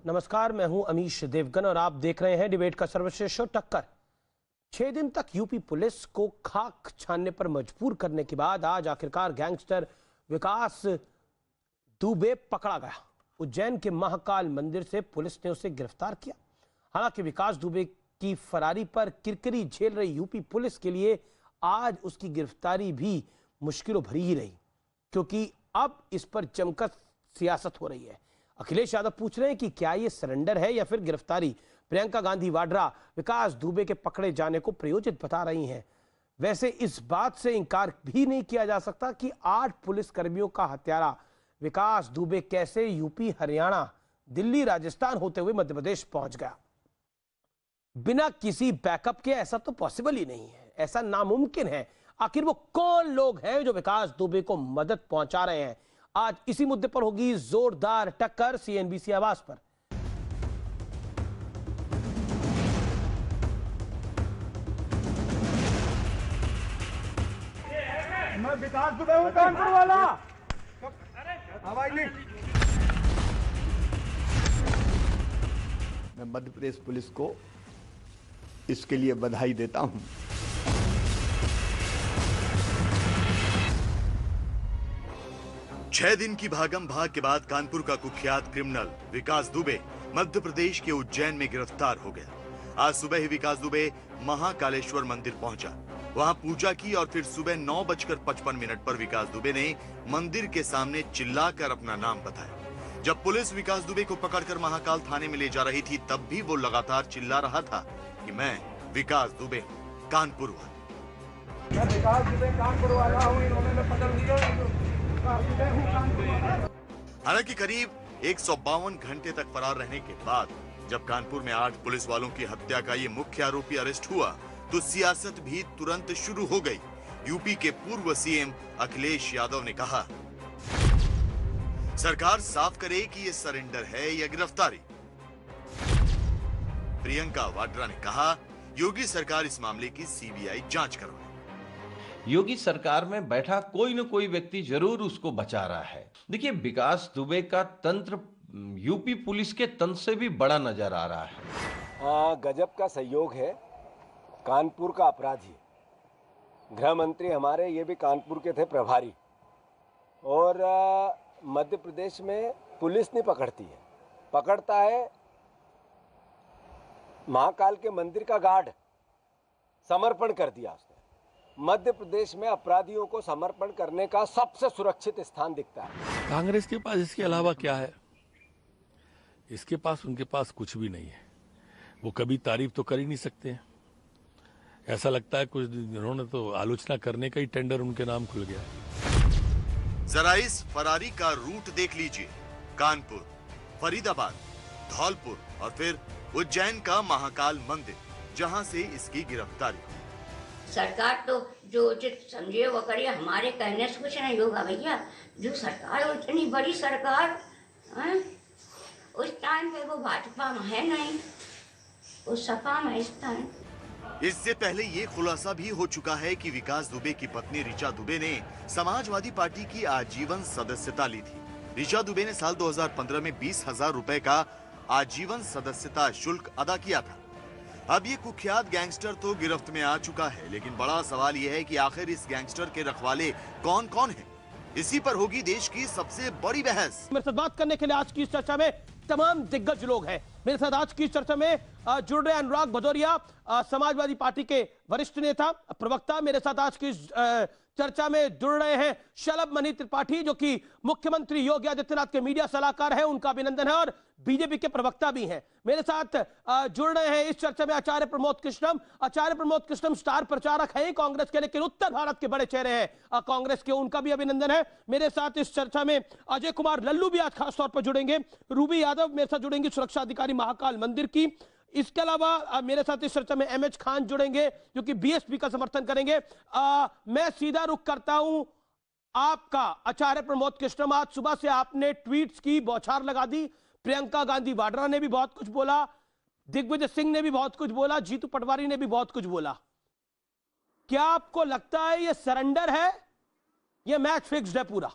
नमस्कार, मैं हूं अमीश देवगन और आप देख रहे हैं डिबेट का सर्वश्रेष्ठ शो टक्कर। 6 दिन तक यूपी पुलिस को खाक छानने पर मजबूर करने के बाद आज आखिरकार गैंगस्टर विकास दुबे पकड़ा गया। उज्जैन के महाकाल मंदिर से पुलिस ने उसे गिरफ्तार किया। हालांकि विकास दुबे की फरारी पर किरकिरी झेल रही यूपी पुलिस के लिए आज उसकी गिरफ्तारी भी मुश्किलों भरी ही रही, क्योंकि अब इस पर जमकर सियासत हो रही है। अखिलेश यादव पूछ रहे हैं कि क्या ये सरेंडर है या फिर गिरफ्तारी। प्रियंका गांधी वाड्रा विकास दुबे के पकड़े जाने को प्रयोजित बता रही हैं। वैसे इस बात से इंकार भी नहीं किया जा सकता कि 8 पुलिसकर्मियों का हत्यारा विकास दुबे कैसे यूपी, हरियाणा, दिल्ली, राजस्थान होते हुए मध्य प्रदेश पहुंच गया बिना किसी बैकअप के। ऐसा तो पॉसिबल ही नहीं है, ऐसा नामुमकिन है। आखिर वो कौन लोग हैं जो विकास दुबे को मदद पहुंचा रहे हैं? आज इसी मुद्दे पर होगी जोरदार टक्कर सीएनबीसी आवाज पर। मैं विकास दुबे हूं, कानपुर वाला। मैं मध्य प्रदेश पुलिस को इसके लिए बधाई देता हूं। छह दिन की भागम भाग के बाद कानपुर का कुख्यात क्रिमिनल विकास दुबे मध्य प्रदेश के उज्जैन में गिरफ्तार हो गया। आज सुबह ही विकास दुबे महाकालेश्वर मंदिर पहुंचा, वहां पूजा की और फिर सुबह 9:55 पर विकास दुबे ने मंदिर के सामने चिल्लाकर अपना नाम बताया। जब पुलिस विकास दुबे को पकड़कर महाकाल थाने में ले जा रही थी, तब भी वो लगातार चिल्ला रहा था कि मैं विकास दुबे कानपुर वाला। मैं विकास दुबे कानपुर वाला हूं, इन्होंने पकड़ लिया। हालांकि करीब 152 घंटे तक फरार रहने के बाद जब कानपुर में 8 पुलिस वालों की हत्या का ये मुख्य आरोपी अरेस्ट हुआ, तो सियासत भी तुरंत शुरू हो गई। यूपी के पूर्व सीएम अखिलेश यादव ने कहा, सरकार साफ करे कि ये सरेंडर है या गिरफ्तारी। प्रियंका वाड्रा ने कहा, योगी सरकार इस मामले की सीबीआई जांच करवाए। योगी सरकार में बैठा कोई न कोई व्यक्ति जरूर उसको बचा रहा है। देखिए, विकास दुबे का तंत्र यूपी पुलिस के तंत्र से भी बड़ा नजर आ रहा है। गजब का सहयोग है। कानपुर का अपराधी, गृह मंत्री हमारे ये भी कानपुर के थे प्रभारी, और मध्य प्रदेश में पुलिस नहीं पकड़ती है, पकड़ता है महाकाल के मंदिर का गार्ड। समर्पण कर दिया उसने। मध्य प्रदेश में अपराधियों को समर्पण करने का सबसे सुरक्षित स्थान दिखता है। कांग्रेस के पास इसके अलावा क्या है? इसके पास, उनके पास कुछ भी नहीं है। वो कभी तारीफ तो कर ही नहीं सकते हैं। ऐसा लगता है कुछ इन्होंने तो आलोचना करने का ही टेंडर उनके नाम खुल गया। जरा इस फरारी का रूट देख लीजिए। कानपुर, फरीदाबाद, धौलपुर और फिर उज्जैन का महाकाल मंदिर, जहां से इसकी गिरफ्तारी। सरकार तो जो उचित समझे वो करिए, हमारे कहने से कुछ नहीं होगा भैया। जो सरकार, इतनी बड़ी सरकार है, उस टाइम पे वो भाजपा में है नहीं, उस सपा में इस टाइम। इससे पहले ये खुलासा भी हो चुका है कि विकास दुबे की पत्नी ऋचा दुबे ने समाजवादी पार्टी की आजीवन सदस्यता ली थी। ऋचा दुबे ने साल 2015 में 20,000 रुपए का आजीवन सदस्यता शुल्क अदा किया था। अब ये कुख्यात गैंगस्टर तो गिरफ्त में आ चुका है, लेकिन बड़ा सवाल यह है कि आखिर इस गैंगस्टर के रखवाले कौन कौन हैं? इसी पर होगी देश की सबसे बड़ी बहस। मेरे साथ बात करने के लिए आज की इस चर्चा में तमाम दिग्गज लोग हैं। मेरे साथ आज की इस चर्चा में जुड़ रहे अनुराग भदौरिया, समाजवादी पार्टी के वरिष्ठ नेता, प्रवक्ता। मेरे साथ आज की चर्चा में जुड़ रहे हैं शलभ मणि त्रिपाठी, जो कि मुख्यमंत्री योगी आदित्यनाथ के मीडिया सलाहकार हैं, उनका अभिनंदन है, और बीजेपी के प्रवक्ता भी हैं। मेरे साथ जुड़ रहे हैं इस चर्चा में आचार्य प्रमोद कृष्णम। आचार्य प्रमोद कृष्णम स्टार प्रचारक हैं कांग्रेस के, लेकिन उत्तर भारत के बड़े चेहरे हैं कांग्रेस के, उनका भी अभिनंदन है। मेरे साथ इस चर्चा में अजय कुमार लल्लू भी आज खासतौर पर जुड़ेंगे। रूबी यादव मेरे साथ जुड़ेंगी, सुरक्षा अधिकारी महाकाल मंदिर की। इसके अलावा मेरे साथ इस चर्चा में एमएच खान जुड़ेंगे, जो कि बीएसपी का समर्थन करेंगे। मैं सीधा रुख करता हूं आपका आचार्य प्रमोद कृष्णम। आज सुबह से आपने ट्वीट्स की बौछार लगा दी। प्रियंका गांधी वाड्रा ने भी बहुत कुछ बोला, दिग्विजय सिंह ने भी बहुत कुछ बोला, जीतू पटवारी ने भी बहुत कुछ बोला। क्या आपको लगता है ये सरेंडर है, ये मैच फिक्स्ड है पूरा?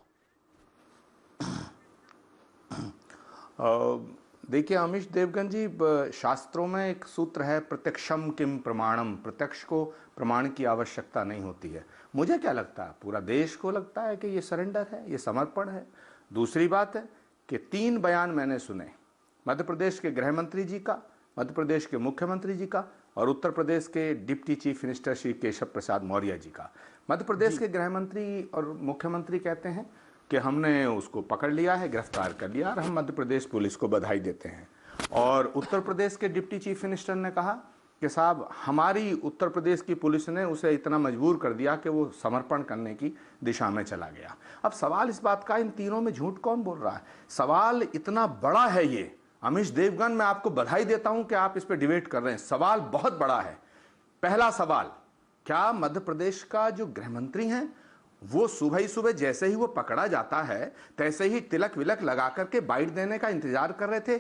देखिए अमीश देवगन जी, शास्त्रों में एक सूत्र है, प्रत्यक्षम किम प्रमाणम। प्रत्यक्ष को प्रमाण की आवश्यकता नहीं होती है। मुझे क्या लगता है, पूरा देश को लगता है कि ये सरेंडर है, ये समर्पण है। दूसरी बात है कि 3 बयान मैंने सुने, मध्य प्रदेश के गृह मंत्री जी का, मध्य प्रदेश के मुख्यमंत्री जी का और उत्तर प्रदेश के deputy chief minister Shri Keshav Prasad Maurya ji का। मध्य प्रदेश के गृह मंत्री और मुख्यमंत्री कहते हैं कि हमने उसको पकड़ लिया है, गिरफ्तार कर लिया और हम मध्य प्रदेश पुलिस को बधाई देते हैं। और उत्तर प्रदेश के डिप्टी चीफ मिनिस्टर ने कहा कि साहब हमारी उत्तर प्रदेश की पुलिस ने उसे इतना मजबूर कर दिया कि वो समर्पण करने की दिशा में चला गया। अब सवाल इस बात का, इन तीनों में झूठ कौन बोल रहा है? सवाल इतना बड़ा है ये अमीश देवगन, मैं आपको बधाई देता हूं कि आप इस पर डिबेट कर रहे हैं। सवाल बहुत बड़ा है। पहला सवाल, क्या मध्य प्रदेश का जो गृह मंत्री हैं वो सुबह ही सुबह जैसे ही वो पकड़ा जाता है तैसे ही तिलक विलक लगा करके बाइट देने का इंतजार कर रहे थे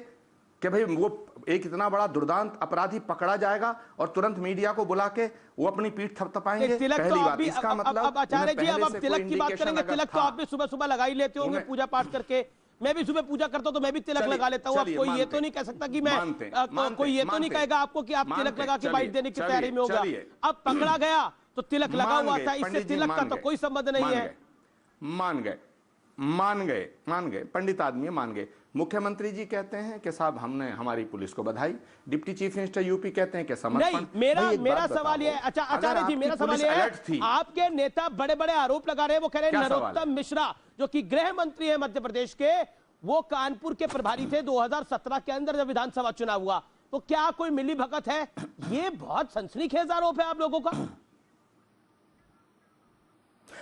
कि भाई वो एक इतना बड़ा दुर्दांत अपराधी पकड़ा जाएगा और तुरंत मीडिया को बुला के वो अपनी पीठ थपथपाएंगे? पहली बात, इसका मतलब आचार्य जी, अब आप तिलक की बात करेंगे। तिलक तो आप भी सुबह सुबह लगा ही लेते होंगे पूजा पाठ करके। मैं भी सुबह पूजा करता हूं तो मैं भी तिलक लगा लेता हूं। अब कोई ये तो नहीं कह सकता कि मैं, कोई ये तो नहीं कहेगा आपको कि आप तिलक लगा के बाइट देने की तैयारी में होगा। अब पकड़ा गया तो तिलक लगा हुआ था, इससे तिलक का तो कोई संबंध नहीं है। मान गए पंडित आदमी मान गए। मुख्यमंत्री जी कहते हैं कि साहब हमने हमारी पुलिस को बधाई। डिप्टी चीफ मिनिस्टर यूपी कहते हैं कि समर्पण। नहीं, मेरा सवाल ये है, अच्छा आचार्य जी, मेरा सवाल ये है, आपके नेता बड़े बड़े आरोप लगा रहे हैं। वो कह रहे हैं नरोत्तम मिश्रा जो कि गृह मंत्री है मध्य प्रदेश के, वो कानपुर के प्रभारी थे 2017 के अंदर जब विधानसभा चुनाव हुआ। तो क्या कोई मिली भगत है? ये बहुत सनसनीखेज आरोप है आप लोगों का।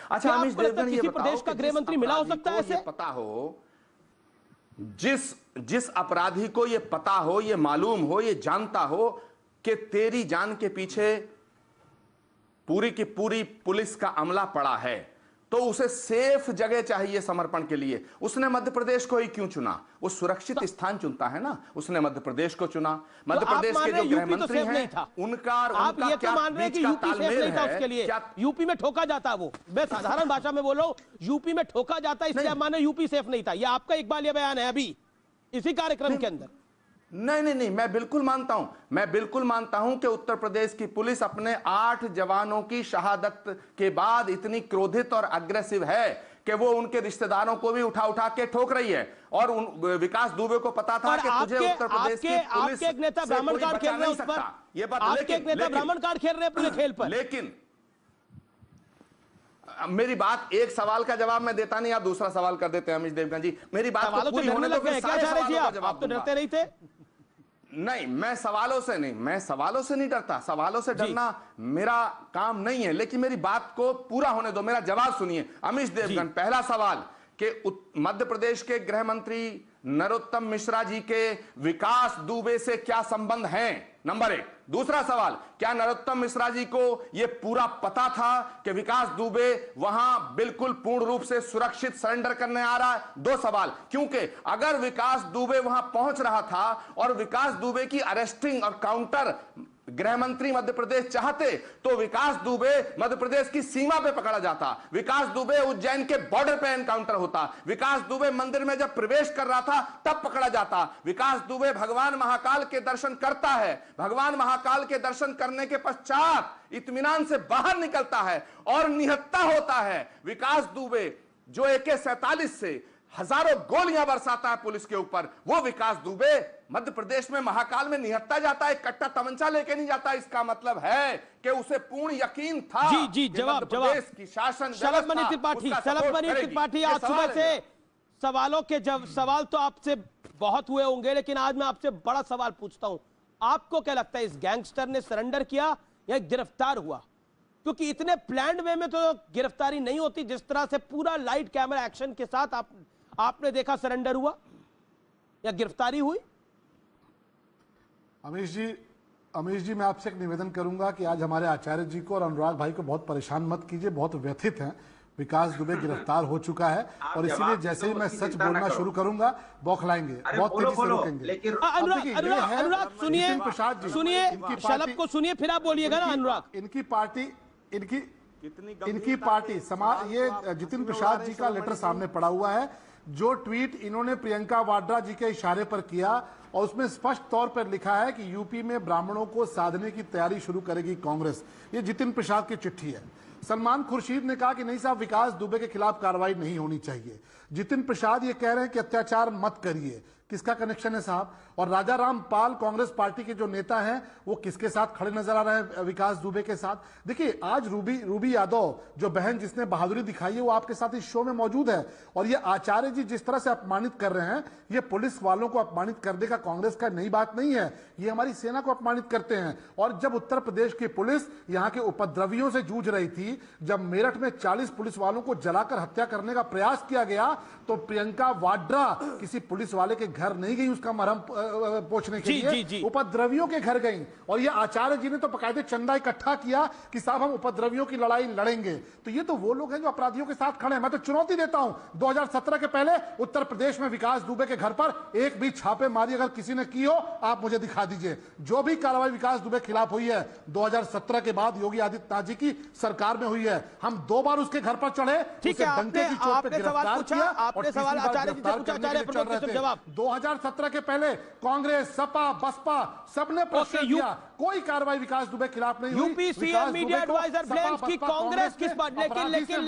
अच्छा अमीश देवगन, किसी प्रदेश का गृह मंत्री मिला हो सकता है ऐसे? पता हो, जिस अपराधी को ये पता हो, ये मालूम हो, ये जानता हो कि तेरी जान के पीछे पूरी की पूरी पुलिस का अमला पड़ा है, तो उसे सेफ जगह चाहिए समर्पण के लिए। उसने मध्य प्रदेश को ही क्यों चुना? वो सुरक्षित स्थान चुनता है ना, उसने मध्य प्रदेश को चुना। मध्य प्रदेश के जो गृह मंत्री हैं उनका आप ये तो मान रहे हैं कि यूपी सेफ नहीं था उसके लिए? यूपी में ठोका जाता है, वो मैं साधारण भाषा में बोल रहा हूं, यूपी में ठोका जाता है, इसलिए आप माने यूपी सेफ नहीं था। ये आपका इकबालिया बयान है अभी इसी कार्यक्रम के अंदर। नहीं, मैं बिल्कुल मानता हूं कि उत्तर प्रदेश की पुलिस अपने 8 जवानों की शहादत के बाद इतनी क्रोधित और अग्रेसिव है कि वो उनके रिश्तेदारों को भी उठा के ठोक रही है। और विकास दुबे को पता था कि तुझे उत्तर प्रदेश की पुलिस आपके एक नेता ब्राह्मण कार्ड खेल रहे हैं उस पर, ये बात, आपके एक नेता ब्राह्मण कार्ड खेल रहे हैं पूरे खेल पर। लेकिन मेरी बात, एक सवाल का जवाब मैं देता नहीं, आप दूसरा सवाल कर देते हैं अमीश देवगन जी। मेरी बात को पूरी होने दो, फिर सारे सवालों का जवाब आप तो डरते नहीं थे? नहीं, मैं सवालों से नहीं डरता। सवालों से डरना मेरा काम नहीं है, लेकिन मेरी बात को पूरा होने दो, मेरा जवाब सुनिए। अमीश देवगन, पहला सवाल कि मध्य प्रदेश के गृह मंत्री नरोत्तम मिश्रा जी के विकास दुबे से क्या संबंध हैं? नंबर 1। दूसरा सवाल, क्या नरोत्तम मिश्रा जी को यह पूरा पता था कि विकास दुबे वहां बिल्कुल पूर्ण रूप से सुरक्षित सरेंडर करने आ रहा है? 2 सवाल, क्योंकि अगर विकास दुबे वहां पहुंच रहा था और विकास दुबे की अरेस्टिंग और काउंटर गृह मंत्री मध्य प्रदेश चाहते तो विकास दुबे मध्य प्रदेश की सीमा पे पकड़ा जाता, विकास दुबे उज्जैन के बॉर्डर पे एनकाउंटर होता, विकास दुबे मंदिर में जब प्रवेश कर रहा था तब पकड़ा जाता। विकास दुबे भगवान महाकाल के दर्शन करता है, भगवान महाकाल के दर्शन करने के पश्चात इत्मीनान से बाहर निकलता है और निहत्था होता है। विकास दुबे जो AK-47 से हजारों गोलियां बरसाता है पुलिस के ऊपर, वो विकास दुबे मध्य प्रदेश में महाकाल में निहत्था जाता है, कट्टा तमंचा लेके नहीं जाता। इसका मतलब है कि उसे पूर्ण यकीन था। जी, जवाब की शासन शलभमणि त्रिपाठी, आज सुबह से सवालों के सवाल तो आपसे बहुत हुए होंगे, लेकिन आज मैं आपसे बड़ा सवाल पूछता हूं। आपको क्या लगता है, इस गैंगस्टर ने सरेंडर किया या गिरफ्तार हुआ? क्योंकि इतने प्लान्ड वे में तो गिरफ्तारी नहीं होती, जिस तरह से पूरा लाइट कैमरा एक्शन के साथ आपने देखा सरेंडर हुआ या गिरफ्तारी हुई। अमीश जी, मैं आपसे एक निवेदन करूंगा कि आज हमारे आचार्य जी को और अनुराग भाई को बहुत परेशान मत कीजिए, बहुत व्यथित हैं। विकास दुबे गिरफ्तार हो चुका है और इसीलिए जैसे ही मैं सच बोलना शुरू करूंगा बौखलाएंगे, बहुत तेजी से रोकेंगे। अनुराग सुनिए, शलभ को सुनिए, फिर आप बोलिएगा ना। अनुराग, इनकी पार्टी समाज, ये जितिन प्रसाद जी का लेटर सामने पड़ा हुआ है जो ट्वीट इन्होंने प्रियंका वाड्रा जी के इशारे पर किया और उसमें स्पष्ट तौर पर लिखा है कि यूपी में ब्राह्मणों को साधने की तैयारी शुरू करेगी कांग्रेस। ये जितिन प्रसाद की चिट्ठी है। सलमान खुर्शीद ने कहा कि नहीं साहब, विकास दुबे के खिलाफ कार्रवाई नहीं होनी चाहिए। जितिन प्रसाद ये कह रहे हैं कि अत्याचार मत करिए। किसका कनेक्शन है साहब? और राजा राम पाल कांग्रेस पार्टी के जो नेता हैं वो किसके साथ खड़े नजर आ रहे हैं? विकास दुबे के साथ। देखिए, आज रूबी यादव जो बहन जिसने बहादुरी दिखाई है वो आपके साथ इस शो में मौजूद है। और ये आचार्य जी जिस तरह से अपमानित कर रहे हैं, ये पुलिस वालों को अपमानित करने का कांग्रेस का नई बात नहीं है। ये हमारी सेना को अपमानित करते हैं। और जब उत्तर प्रदेश की पुलिस यहाँ के उपद्रवियों से जूझ रही थी, जब मेरठ में 40 पुलिस वालों को जलाकर हत्या करने का प्रयास किया गया, तो प्रियंका वाड्रा किसी पुलिस वाले के घर नहीं गई उसका मरहम पोंछने के लिए, उपद्रवियों के घर गई। और ये आचार्य जी ने तो बकायदे चंदा इकट्ठा किया कि साहब हम उपद्रवियों की लड़ाई लड़ेंगे। तो ये तो वो लोग हैं जो अपराधियों के साथ खड़े हैं। मैं तो चुनौती देता हूं, 2017 के पहले उत्तर प्रदेश में विकास दुबे के घर पर एक भी छापेमारी अगर किसी ने की हो, आप मुझे दिखा दीजिए। जो भी कार्रवाई विकास दुबे के खिलाफ हुई है 2017 के बाद योगी आदित्यनाथ जी की सरकार में हुई है, हम 2 बार उसके घर पर चढ़े, ठीक है। डंके की चोट पे गिरफ्तार किया। आपने सवाल आचार्य जी से पूछा, आचार्य प्रमोद कृष्ण जवाब। 2017 के पहले कांग्रेस, सपा, बसपा सबने प्रश्न किया, कोई कार्रवाई विकास दुबे खिलाफ नहीं हुई। UP CM media adviser blames की कांग्रेस किस बात? लेकिन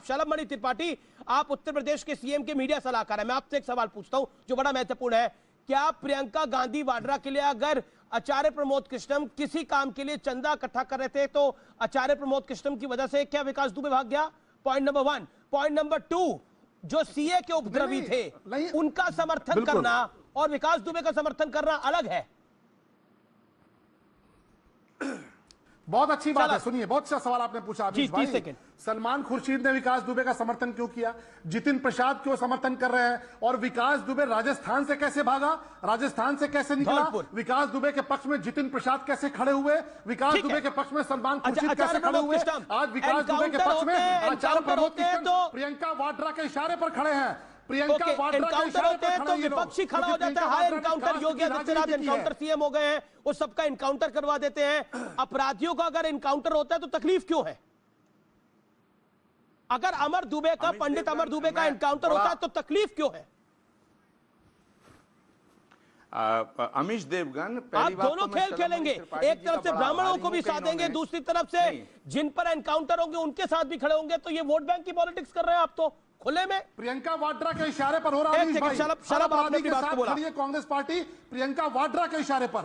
शलभ मणि त्रिपाठी, आप उत्तर प्रदेश के सीएम के मीडिया सलाहकार है। मैं आपसे एक सवाल पूछता हूं जो बड़ा महत्वपूर्ण है। क्या प्रियंका गांधी वाड्रा के लिए अगर आचार्य प्रमोद कृष्णम किसी काम के लिए चंदा इकट्ठा कर रहे थे तो आचार्य प्रमोद कृष्णम की वजह से क्या विकास दुबे भाग गया? Point number 1। पॉइंट नंबर 2, जो सीए के उपद्रवी थे उनका समर्थन करना और विकास दुबे का समर्थन करना अलग है। बहुत अच्छी बात है, सुनिए, बहुत अच्छा सवाल आपने पूछा अभी भाई। सलमान खुर्शीद ने विकास दुबे का समर्थन क्यों किया? जितिन प्रसाद क्यों समर्थन कर रहे हैं? और विकास दुबे राजस्थान से कैसे भागा? राजस्थान से कैसे निकला? विकास दुबे के पक्ष में जितिन प्रसाद कैसे खड़े हुए? विकास दुबे के पक्ष में सलमान खुर्शीद कैसे खड़े हुए? आज विकास दुबे के पक्ष में आचार्य प्रमोद कृष्ण प्रियंका वाड्रा के इशारे पर खड़े हैं। प्रियंका वाड्रा के इशारे पर खड़े तो विपक्षी खड़ा हो जाता है। High encounter, Yogi Adityanath encounter CM हो गए हैं, वो सबका एनकाउंटर करवा देते हैं। अपराधियों का अगर एनकाउंटर होता है तो तकलीफ क्यों है? अगर अमर दुबे का, पंडित अमर दुबे का एनकाउंटर होता है तो तकलीफ क्यों है? अमीश देवगन, आप दोनों खेल खेलेंगे, एक तरफ से ब्राह्मणों को भी साथ देंगे, दूसरी तरफ से जिन पर एनकाउंटर होंगे उनके साथ भी खड़े होंगे। तो ये वोट बैंक की पॉलिटिक्स कर रहे हैं आप तो खुले में। प्रियंका वाड्रा के इशारे पर हो रहा है कांग्रेस पार्टी, प्रियंका वाड्रा के इशारे पर।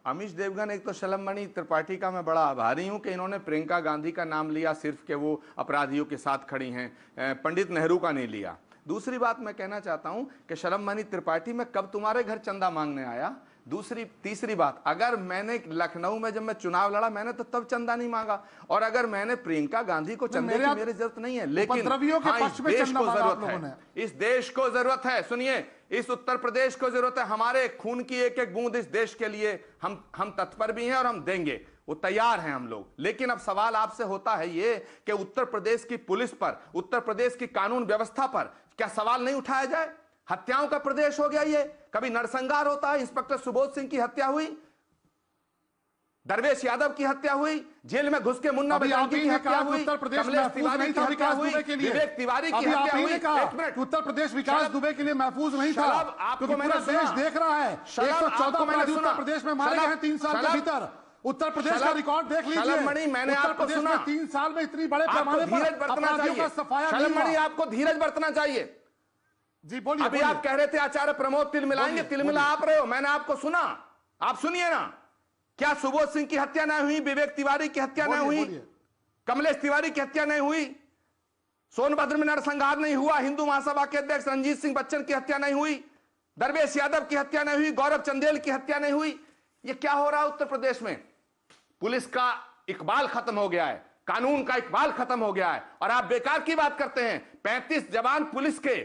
अमीश देवगन, एक तो शलभमणि त्रिपाठी का मैं बड़ा आभारी हूं कि इन्होंने प्रियंका गांधी का नाम लिया सिर्फ कि वो अपराधियों के साथ खड़ी हैं, पंडित नेहरू का नहीं लिया। दूसरी बात मैं कहना चाहता हूं कि शलभमणि त्रिपाठी, मैं कब तुम्हारे घर चंदा मांगने आया? तीसरी बात, अगर मैंने लखनऊ में जब मैं चुनाव लड़ा मैंने तो तब चंदा नहीं मांगा। और अगर मैंने प्रियंका गांधी को चंदे की मेरी जरूरत नहीं है, लेकिन इस देश को जरूरत है। सुनिए, इस उत्तर प्रदेश को जरूरत है। हमारे खून की एक एक बूंद इस देश के लिए हम तत्पर भी हैं और हम देंगे, वो तैयार हैं हम लोग। लेकिन अब सवाल आपसे होता है ये कि उत्तर प्रदेश की पुलिस पर, उत्तर प्रदेश की कानून व्यवस्था पर क्या सवाल नहीं उठाया जाए? हत्याओं का प्रदेश हो गया ये। कभी नरसंहार होता है, इंस्पेक्टर सुबोध सिंह की हत्या हुई, दरवेश यादव की हत्या हुई, जेल में घुस के मुन्ना बजांगी की हत्या हुई, कमलेश तिवारी की हत्या हुई, विवेक तिवारी की हत्या हुई। उत्तर प्रदेश विकास दुबे के लिए महफूज नहीं था, क्योंकि पूरा देश देख रहा है। 114 अपराधी उत्तर प्रदेश में मारे गए हैं 3 साल के भीतर। उत्तर प्रदेश का रिकॉर्ड देख लीजिए। मैंने आपको सुना, 3 साल में इतनी बड़े पैमाने पर अपराधियों का सफाया नहीं हुआ। आपको धीरज बरतना चाहिए। जी बोलिए। अभी आप कह रहे थे आचार्य प्रमोद तिल मिलाएंगे, तिल मिला आप रहे हो। मैंने आपको सुना, आप सुनिए ना। क्या सुबोध सिंह की हत्या नहीं हुई? विवेक तिवारी की हत्या नहीं हुई? कमलेश तिवारी की हत्या नहीं हुई? सोनभद्र में नरसंहार नहीं हुआ? हिंदू महासभा के अध्यक्ष रंजीत सिंह बच्चन की हत्या नहीं हुई? दरवेश यादव की हत्या नहीं हुई? गौरव चंदेल की हत्या नहीं हुई? ये क्या हो रहा है उत्तर प्रदेश में? पुलिस का इकबाल खत्म हो गया है, कानून का इकबाल खत्म हो गया है। और आप बेकार की बात करते हैं। 35 जवान पुलिस के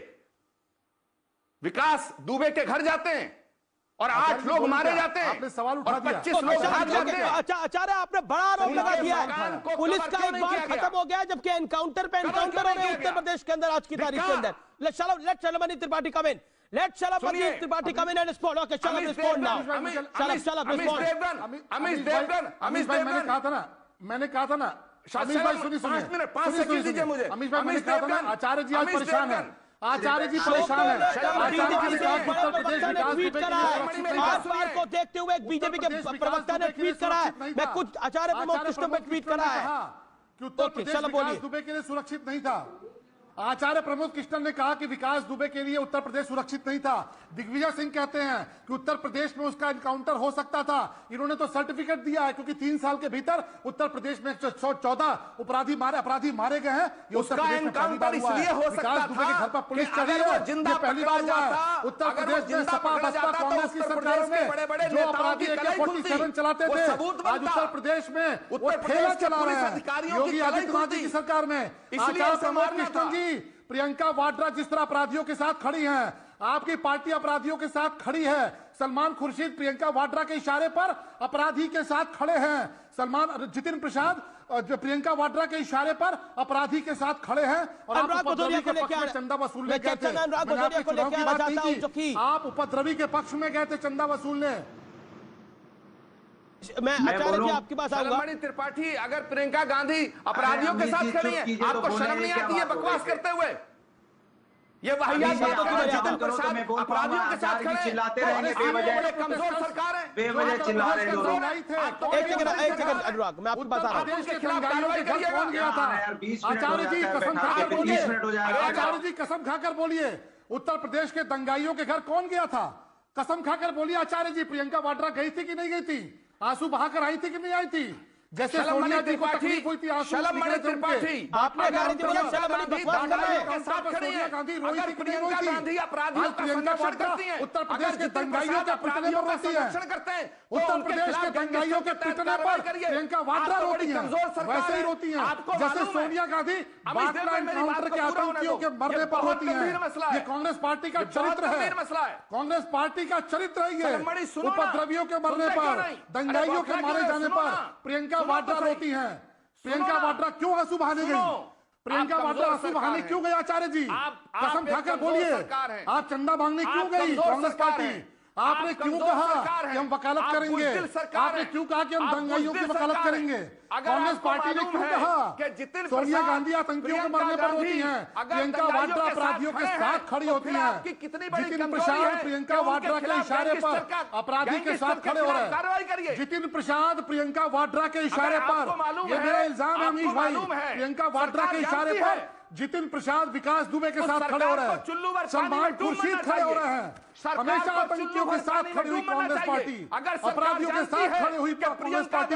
विकास दुबे के घर जाते हैं और 8 लोग मारे जाते हैं। आपने सवाल उठा दिया। 25 लोग भाग जाते हैं। आचार्य, आपने बड़ा आरोप लगा दिया है पुलिस का इकबाल खत्म हो गया जबकि एनकाउंटर पे एनकाउंटर हो रहे हैं उत्तर प्रदेश के अंदर आज की तारीख के अंदर। Late Shalabhmani Tripathi come in. Let Shalampati Tripathi come in and respond. Okay, Shalab respond now. Shalab respond. Amish भाई, मैंने कहा था ना अमीश भाई सुनिए, 5 मिनट 5 सेकंड दीजिए मुझे। अमीश भाई, मैंने कहा था ना, आचार्य जी आज परेशान है। आचार्य जी परेशान है। आचार्य जी ने कहा कि उत्तर प्रदेश विकास दुबे के लिए सुरक्षित नहीं था। बार को देखते हुए एक बीजेपी के प्रवक्ता ने ट्वीट करा है, मैं कुछ आचार्य प्रमोद कृष्ण पे ट्वीट करा है कि उत्तर प्रदेश विकास दुबे के लिए सुरक्षित नहीं था। आचार्य प्रमोद कृष्णन ने कहा कि विकास दुबे के लिए उत्तर प्रदेश सुरक्षित नहीं था। दिग्विजय सिंह कहते हैं कि उत्तर प्रदेश में उसका एनकाउंटर हो सकता था। इन्होंने तो सर्टिफिकेट दिया है, क्योंकि 3 साल के भीतर उत्तर प्रदेश में 114 अपराधी मारे गए हैं। ये उत्तर प्रदेश में पहली बार हुआ है। विकास दुबे के घर पर पुलिस चढ़ी है, ये पहली बार हुआ है। उत्तर प्रदेश में सपा बसपा कांग्रेस की सरकारों में जो अपराधी AK-47 चलाते थे, आज उत्तर प्रदेश में वो ठेला चला रहे हैं योगी आदित्यनाथ जी की सरकार में। आचार्य प्रमोद कृष्णन जी, प्रियंका वाड्रा जिस तरह अपराधियों के साथ खड़ी हैं, आपकी पार्टी अपराधियों के साथ खड़ी है। सलमान खुर्शीद प्रियंका वाड्रा के इशारे पर अपराधी के साथ खड़े हैं। जितिन प्रसाद प्रियंका वाड्रा के इशारे पर अपराधी के साथ खड़े हैं। और आप उपद्रवी के पक्ष में चंदा वसूलने गए थे। आप उपद्रवी के पक्ष में गए थे चंदा वसूलने। मैं आचार्य जी आपकी बात आऊंगा। सलमणि त्रिपाठी, अगर प्रियंका गांधी अपराधियों के साथ खड़ी है, आपको शर्म नहीं आती है बकवास करते हुए? ये वाहियात बातों की वजह से प्रसाद अपराधियों के साथ खड़े चिल्लाते रहेंगे बेवजह। कमजोर सरकार है, बेवजह चिल्ला रहे लोग। एक सेकंड अनुराग, मैं आपको बता रहा हूं। प्रदेश के दंगाइयों के घर कौन गया था? आचार्य जी कसम खाकर बोलिए। आचार्य जी कसम खाकर बोलिए, उत्तर प्रदेश के दंगाइयों के घर कौन गया था? कसम खाकर बोलिए आचार्य जी, प्रियंका वाड्रा गई थी कि नहीं गई थी? आंसू बहाकर आई थी कि नहीं आई थी? जैसे सोनिया जी को तकलीफ हुई थी, सलमणि त्रिपाठी, आपने गांधी जी सलमणि बकवास कर रहे हैं। के साथ खड़ी है। गांधी रोई थी कि नहीं रोई थी? आज प्रियंका वाड्रा उत्तर प्रदेश के दंगाइयों के पिटने पर रोती है। उत्तर प्रदेश के दंगाइयों के पिटने पर प्रियंका वाड्रा रोती है, वैसे ही रोती है जैसे सोनिया गांधी बाटला एनकाउंटर के आतंकियों के मरने पर रोती है। ये कांग्रेस पार्टी का चरित्र है। कांग्रेस पार्टी का चरित्र है ये। उपद्रवियों के मरने पर, दंगाइयों के मारे जाने पर प्रियंका वाड्रा रोती हैं। प्रियंका वाड्रा क्यों आंसू बहाने गई? प्रियंका वाड्रा आंसू बहाने क्यों गई आचार्य जी? कसम खाकर बोलिए, आप चंदा मांगने क्यों गई कांग्रेस पार्टी? आपने क्यों कहा कि हम वकालत करेंगे? आपने क्यों कहा कि हम दंगाइयों की वकालत करेंगे? कांग्रेस पार्टी ने क्यों कहा? सोनिया गांधी आतंकियों को मरने पर होती हैं, प्रियंका वाड्रा अपराधियों के साथ खड़ी होती हैं। जितिन प्रसाद प्रियंका वाड्रा के इशारे पर अपराधी के साथ खड़े हो रहे हैं। जितिन प्रसाद प्रियंका वाड्रा के इशारे पर, यह मेरा इल्जाम है अमीश भाई, प्रियंका वाड्रा के इशारे पर जितिन प्रसाद विकास दुबे के साथ खड़े हो रहे हैं। सलमान खुर्शीद खड़े हो रहे हैं। हमेशा आतंकियों के साथ खड़ी हुई कांग्रेस पार्टी, अपराधियों के साथ खड़ी हुई कांग्रेस पार्टी,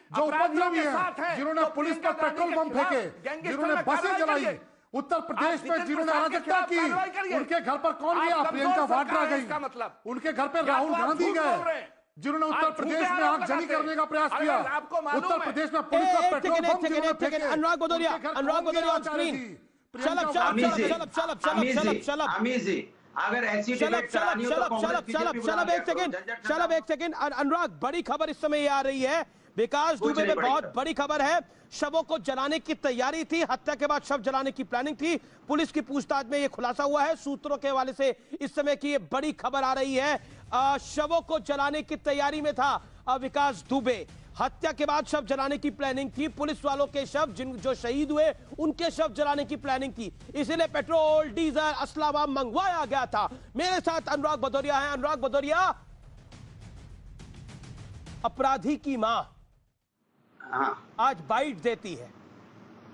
जो उपद्रवी हैं, जिन्होंने पुलिस पर पेट्रोल बम फेंके, जिन्होंने बसें जलाई, उत्तर प्रदेश में जिन्होंने अराजकता की, उनके घर पर कौन गया? प्रियंका वाड्रा गई। उनके घर पर राहुल गांधी गए, जिन्होंने उत्तर प्रदेश में आगजनी करने का प्रयास किया। उत्तर प्रदेश में पुलिस पर पेट्रोल बम जिन्होंने फेंके। अनुराग भदौरिया ऑन स्क्रीन। अमीश जी, अगर ऐसी डिबेट करानी हो तो एक सेकंड अनुराग, बड़ी खबर इस समय ये आ रही है, विकास दुबे में बहुत बड़ी खबर है। शवों को जलाने की तैयारी थी, हत्या के बाद शव जलाने की प्लानिंग थी। पुलिस की पूछताछ में यह खुलासा हुआ है। सूत्रों के हवाले से इस समय की ये बड़ी खबर आ रही है। शवों को जलाने की तैयारी में था विकास दुबे। हत्या के बाद शव जलाने की प्लानिंग थी। पुलिस वालों के शव जो शहीद हुए उनके शव जलाने की प्लानिंग थी, इसलिए पेट्रोल डीजल असला मंगवाया गया था। मेरे साथ अनुराग भदौरिया है। अनुराग भदौरिया, अपराधी की मां आज बाइट देती है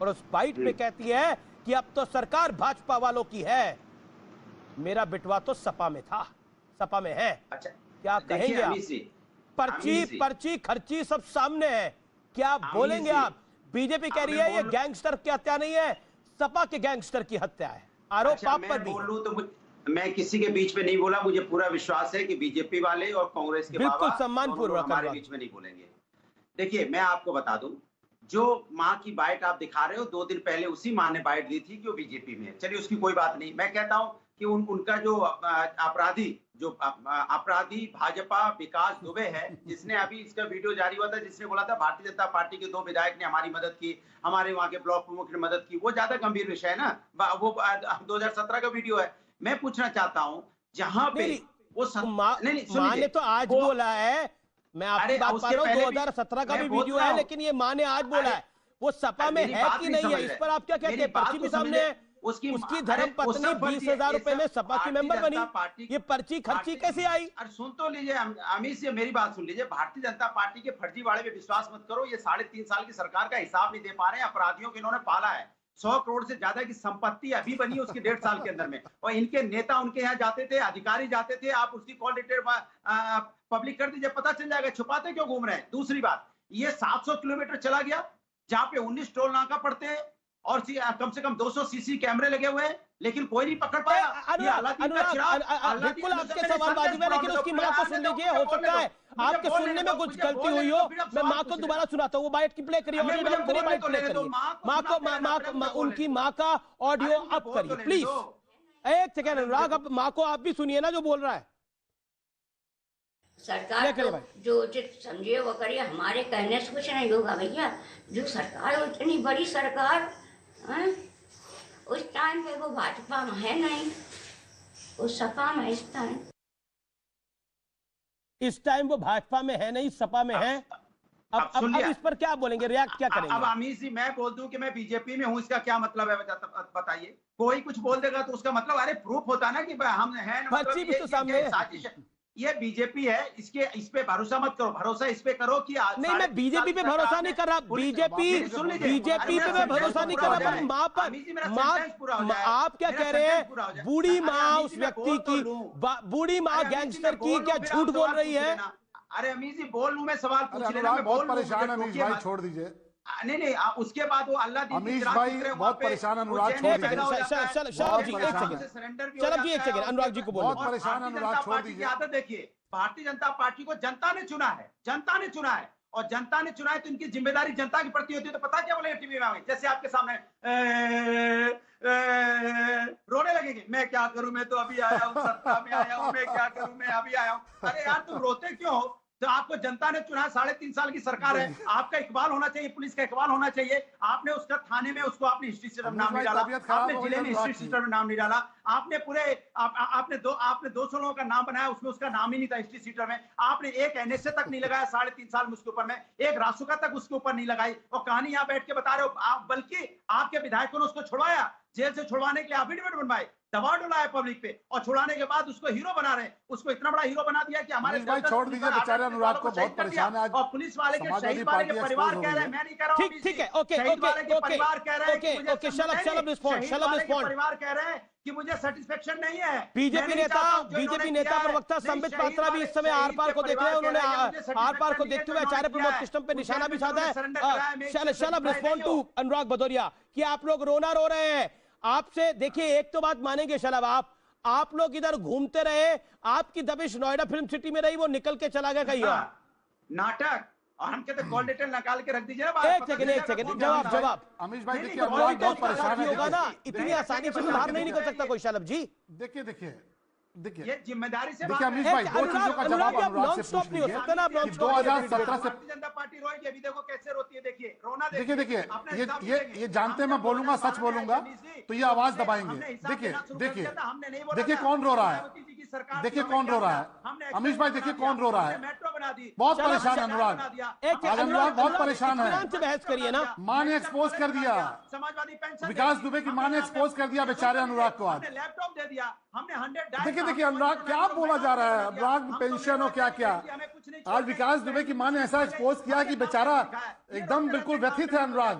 और उस बाइट में कहती है कि अब तो सरकार भाजपा वालों की है, मेरा बिटवा तो सपा में था, सपा में है। अच्छा, क्या कहेंगे आप? पर्ची खर्ची सब सामने है, क्या बोलेंगे आप? बीजेपी कह रही है ये गैंगस्टर की हत्या नहीं है, सपा के गैंगस्टर की हत्या है। आरोप आप पर भी। बोल लूं तो मैं किसी के बीच में नहीं बोला, मुझे पूरा विश्वास है कि बीजेपी वाले और कांग्रेस के बिल्कुल सम्मानपूर्वक हमारे बीच में नहीं बोलेंगे। देखिए, मैं आपको बता दूं, जो माँ की बाइट आप दिखा रहे हो, 2 दिन पहले उसी माँ ने बाइट दी थी कि वो बीजेपी में है। चलिए, उसकी कोई बात नहीं। मैं कहता हूं कि उनका जो अपराधी भाजपा विकास दुबे है, जिसने अभी इसका वीडियो जारी हुआ था, जिसने बोला था भारतीय जनता पार्टी के 2 विधायक ने हमारी मदद की, हमारे वहां के ब्लॉक प्रमुख ने मदद की, वो ज्यादा गंभीर विषय है ना। वो 2017 का वीडियो है। मैं पूछना चाहता हूं, जहां पे वो माँ ने तो आज बोला है, मैं आपकी बात कर रहा हूं, 2017 का भी वीडियो है, लेकिन ये माँ ने आज बोला है। वो सपा में है कि नहीं है, इस पर आप क्या कहते हैं? पर्ची भी सामने है, उसकी धर्म पत्नी 20,000 रुपए में सपा की मेंबर बनी, ये पर्ची खर्ची कैसे आई? अरे सुन तो लीजिए अमित से, मेरी बात सुन लीजिए। भारतीय जनता पार्टी के फर्जीवाड़े में विश्वास मत करो। ये 3.5 साल की सरकार का हिसाब नहीं दे पा रहे हैं। अपराधियों को इन्होंने पाला है। 100 करोड़ से ज्यादा की संपत्ति अभी बनी है उसके 1.5 साल के अंदर में, और इनके नेता उनके यहाँ जाते थे, अधिकारी जाते थे। आप उसकी कॉल डिटेल पब्लिक कर दीजिए, पता चल जाएगा। छुपाते क्यों घूम रहे हैं? दूसरी बात, ये 700 किलोमीटर चला गया जहां पे 19 टोल नाका पड़ते हैं और कम से कम 200 सीसी कैमरे लगे हुए हैं, लेकिन कोई नहीं पकड़ पाया। बिल्कुल आपके सवालबाजी में, लेकिन उसकी मां को सुन लीजिए। हो सकता है आपके सुनने में कुछ गलती हुई हो, मैं मां को दोबारा सुनाता हूँ। वो बाइट की प्ले करिए, ऑडियो डाउन करिए, बाइट प्ले करिए। मां को उनकी मां का ऑडियो अप करिए प्लीज। एक सेकेंड अनुराग, अब मां को आप भी सुनिए ना जो बोल रहा है। सरकार तो जो उचित समझिए वो करिए, हमारे कहने से कुछ नहीं होगा भैया। जो सरकार इतनी बड़ी सरकार उस टाइम पे वो भाजपा में है नहीं, उस सपा में इस टाइम वो भाजपा में है नहीं, सपा में है। अब इस पर क्या बोलेंगे, रिएक्ट क्या करेंगे? अब अमीर जी मैं बोल दूं कि मैं बीजेपी में हूं, इसका क्या मतलब है बताइए? कोई कुछ बोल देगा तो उसका मतलब अरे प्रूफ होता ना कि हम हैं, मतलब तो सामने साजिश है। ये बीजेपी है, इस पे भरोसा मत करो। भरोसा इस पे करो कि नहीं, मैं बीजेपी पे भरोसा नहीं कर रहा। बीजेपी पे मैं भरोसा नहीं कर रहा, पर माँ पर आप क्या कह रहे हैं? बूढ़ी माँ उस व्यक्ति की, बूढ़ी माँ गैंगस्टर की क्या झूठ बोल रही है? अरे अमीर जी बोल लूं, मैं सवाल पूछ लेना। मैं बहुत परेशान है अमीश भाई, छोड़ दीजिए। नहीं उसके बाद वो अल्लाह अमीश भाई बहुत परेशान, अनुराग छोड़ दीजिए। शलभ जी एक सेकंड, अनुराग जी को बोलो। बहुत परेशान अनुराग, छोड़ दीजिए। आदत देखिए, भारतीय जनता पार्टी को जनता ने चुना है, जनता ने चुना है, और जनता ने चुना है तो इनकी जिम्मेदारी जनता के प्रति होती है। तो पता क्या बोले टीवी में, जैसे आपके सामने रोने लगेंगे, मैं क्या करूं, मैं तो अभी आया हूं, सत्ता में आया हूं, मैं क्या करूं, मैं अभी आया हूं। अरे यार तुम रोते क्यों हो? तो आपको जनता ने चुना, 3.5 साल की सरकार है, आपका इकबाल होना चाहिए, पुलिस का इकबाल होना चाहिए। आपने उसका थाने में उसको आपने हिस्ट्री शीटर में नाम नहीं डाला, आपने जिले में हिस्ट्री शीटर में नाम नहीं डाला, आपने पूरे आपने 200 लोगों का नाम बनाया, उसमें उसका नाम ही नहीं था हिस्ट्री शीटर में। आपने एक एनएसए तक नहीं लगाया 3.5 साल में उसके ऊपर में, एक रासुका तक उसके ऊपर नहीं लगाई, और कहानी यहाँ बैठ के बता रहे हो आप। बल्कि आपके विधायकों ने उसको छुड़वाया, जेल से छुड़वाने के लिए एफिडेविट बनवाए, दबाव डाला पब्लिक पे, और छुड़ाने के बाद उसको हीरो बना रहे हैं। उसको इतना बड़ा हीरो बना दिया कि हमारे भाई छोड़ दीजिए, बेचारे अनुराग को बहुत परेशान है आज। और पुलिस वाले के शहीद वाले के परिवार कह रहे हैं, मैं नहीं कह रहा हूं, ठीक है, ओके परिवार कह रहे हैं, ओके शलभ रिस्पॉन्ड परिवार कह रहे हैं कि मुझे सेटिस्फेक्शन नहीं है। बीजेपी नेता प्रवक्ता संबित पात्रा भी इस समय आर पार को देख रहे हैं। उन्होंने आर पार को देखते हुए आचार्य प्रमोद कृष्णम पे निशाना भी साधा है। शलभ रिस्पॉन्ड टू अनुराग भदौरिया कि आप लोग रोना रो रहे हैं। आपसे देखिए, एक तो बात मानेंगे शलभ, आप लोग इधर घूमते रहे, आपकी दबिश नोएडा फिल्म सिटी में रही, वो निकल के चला गया कहीं और। नाटक, और हम कहते कॉल डिटेल निकाल के रख दीजिए ना। एक सेकंड जवाब। अमीश भाई देखिए, अनुराग बहुत परेशान होगा ना, इतनी आसानी से बाहर नहीं निकल सकता कोई। शलभ जी देखिए ये जिम्मेदारी से देखिए अमीश भाई, दो चीजों का जवाब अनुराग से पूछ लीजिए। 2017 से भारतीय जनता पार्टी रोएगी, अभी देखो कैसे रोती है, देखिए रोना। देखिए ये जानते मैं बोलूंगा, सच बोलूंगा तो ये आवाज दबाएंगे। देखिए कौन रो रहा है, देखिए कौन रो रहा है। अमीश भाई देखिए कौन रो रहा है, बहुत परेशान है अनुराग। आज अनुराग बहुत परेशान है। बहस करिए ना। माँ ने एक्सपोज कर दिया, समाजवादी पेंशन विकास दुबे की माँ ने एक्सपोज कर दिया बेचारे अनुराग को। आज लैपटॉप दे दिया हमने। देखिए अनुराग क्या बोला जा रहा है, अनुराग पेंशन हो क्या क्या। आज विकास दुबे की मां ने ऐसा एक्सपोज किया कि बेचारा एकदम बिल्कुल व्यथित है अनुराग।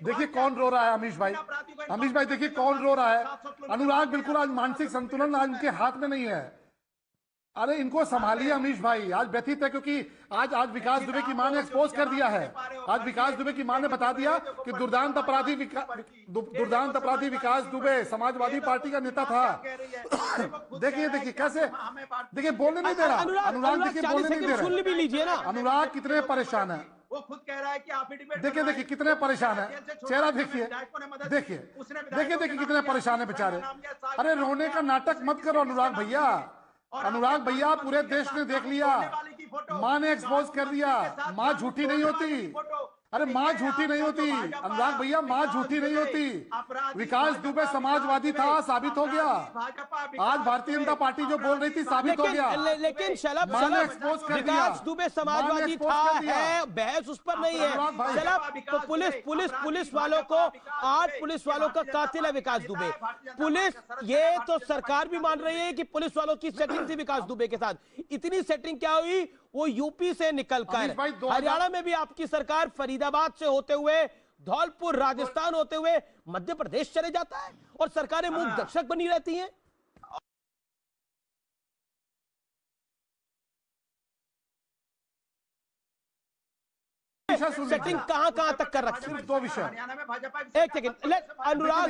देखिए कौन रो रहा है अमीश भाई। देखिए कौन रो रहा है। अनुराग बिल्कुल आज मानसिक संतुलन आज उनके हाथ में नहीं है। अरे इनको संभालिए अमीश भाई, आज व्यथित है क्योंकि आज विकास दुबे की मां ने एक्सपोज कर दिया है। आज विकास दुबे की मां ने बता दिया कि दुर्दांत अपराधी विकास दुबे समाजवादी पार्टी का नेता था। देखिए कैसे, देखिए बोलने नहीं दे रहा अनुराग, देखिए बोलने नहीं दे रहा। भी लीजिए ना। अनुराग कितने परेशान है, वो खुद कह रहा है कि एफिडेविट। देखिए कितने परेशान है, चेहरा देखिए कितने परेशान है बेचारे। अरे रोने का नाटक मत करो अनुराग भैया। अनुराग भैया पूरे देश ने देख लिया, मां ने एक्सपोज कर दिया। मां झूठी नहीं होती, अरे माँ झूठी नहीं होती अनुराग भैया, माँ झूठी नहीं होती। विकास दुबे समाजवादी था, साबित हो गया। आज भारतीय जनता पार्टी जो बोल रही थी साबित हो गया। लेकिन शलभ विकास दुबे समाजवादी था, है, बहस उस पर नहीं है। शलभ तो पुलिस वालों को 8 पुलिस वालों का कातिल है विकास दुबे। पुलिस, ये तो सरकार भी मान रही है कि पुलिस वालों की सेटिंग थी विकास दुबे के साथ। इतनी सेटिंग क्या हुई, वो यूपी से निकलकर हरियाणा में भी आपकी सरकार फरीदाबाद से होते हुए धौलपुर राजस्थान होते हुए मध्य प्रदेश चले जाता है और सरकारें मूक दर्शक बनी रहती हैं। सेटिंग कहां तक कर रखी है? 2 विषय। एक सेकंड, अनुराग,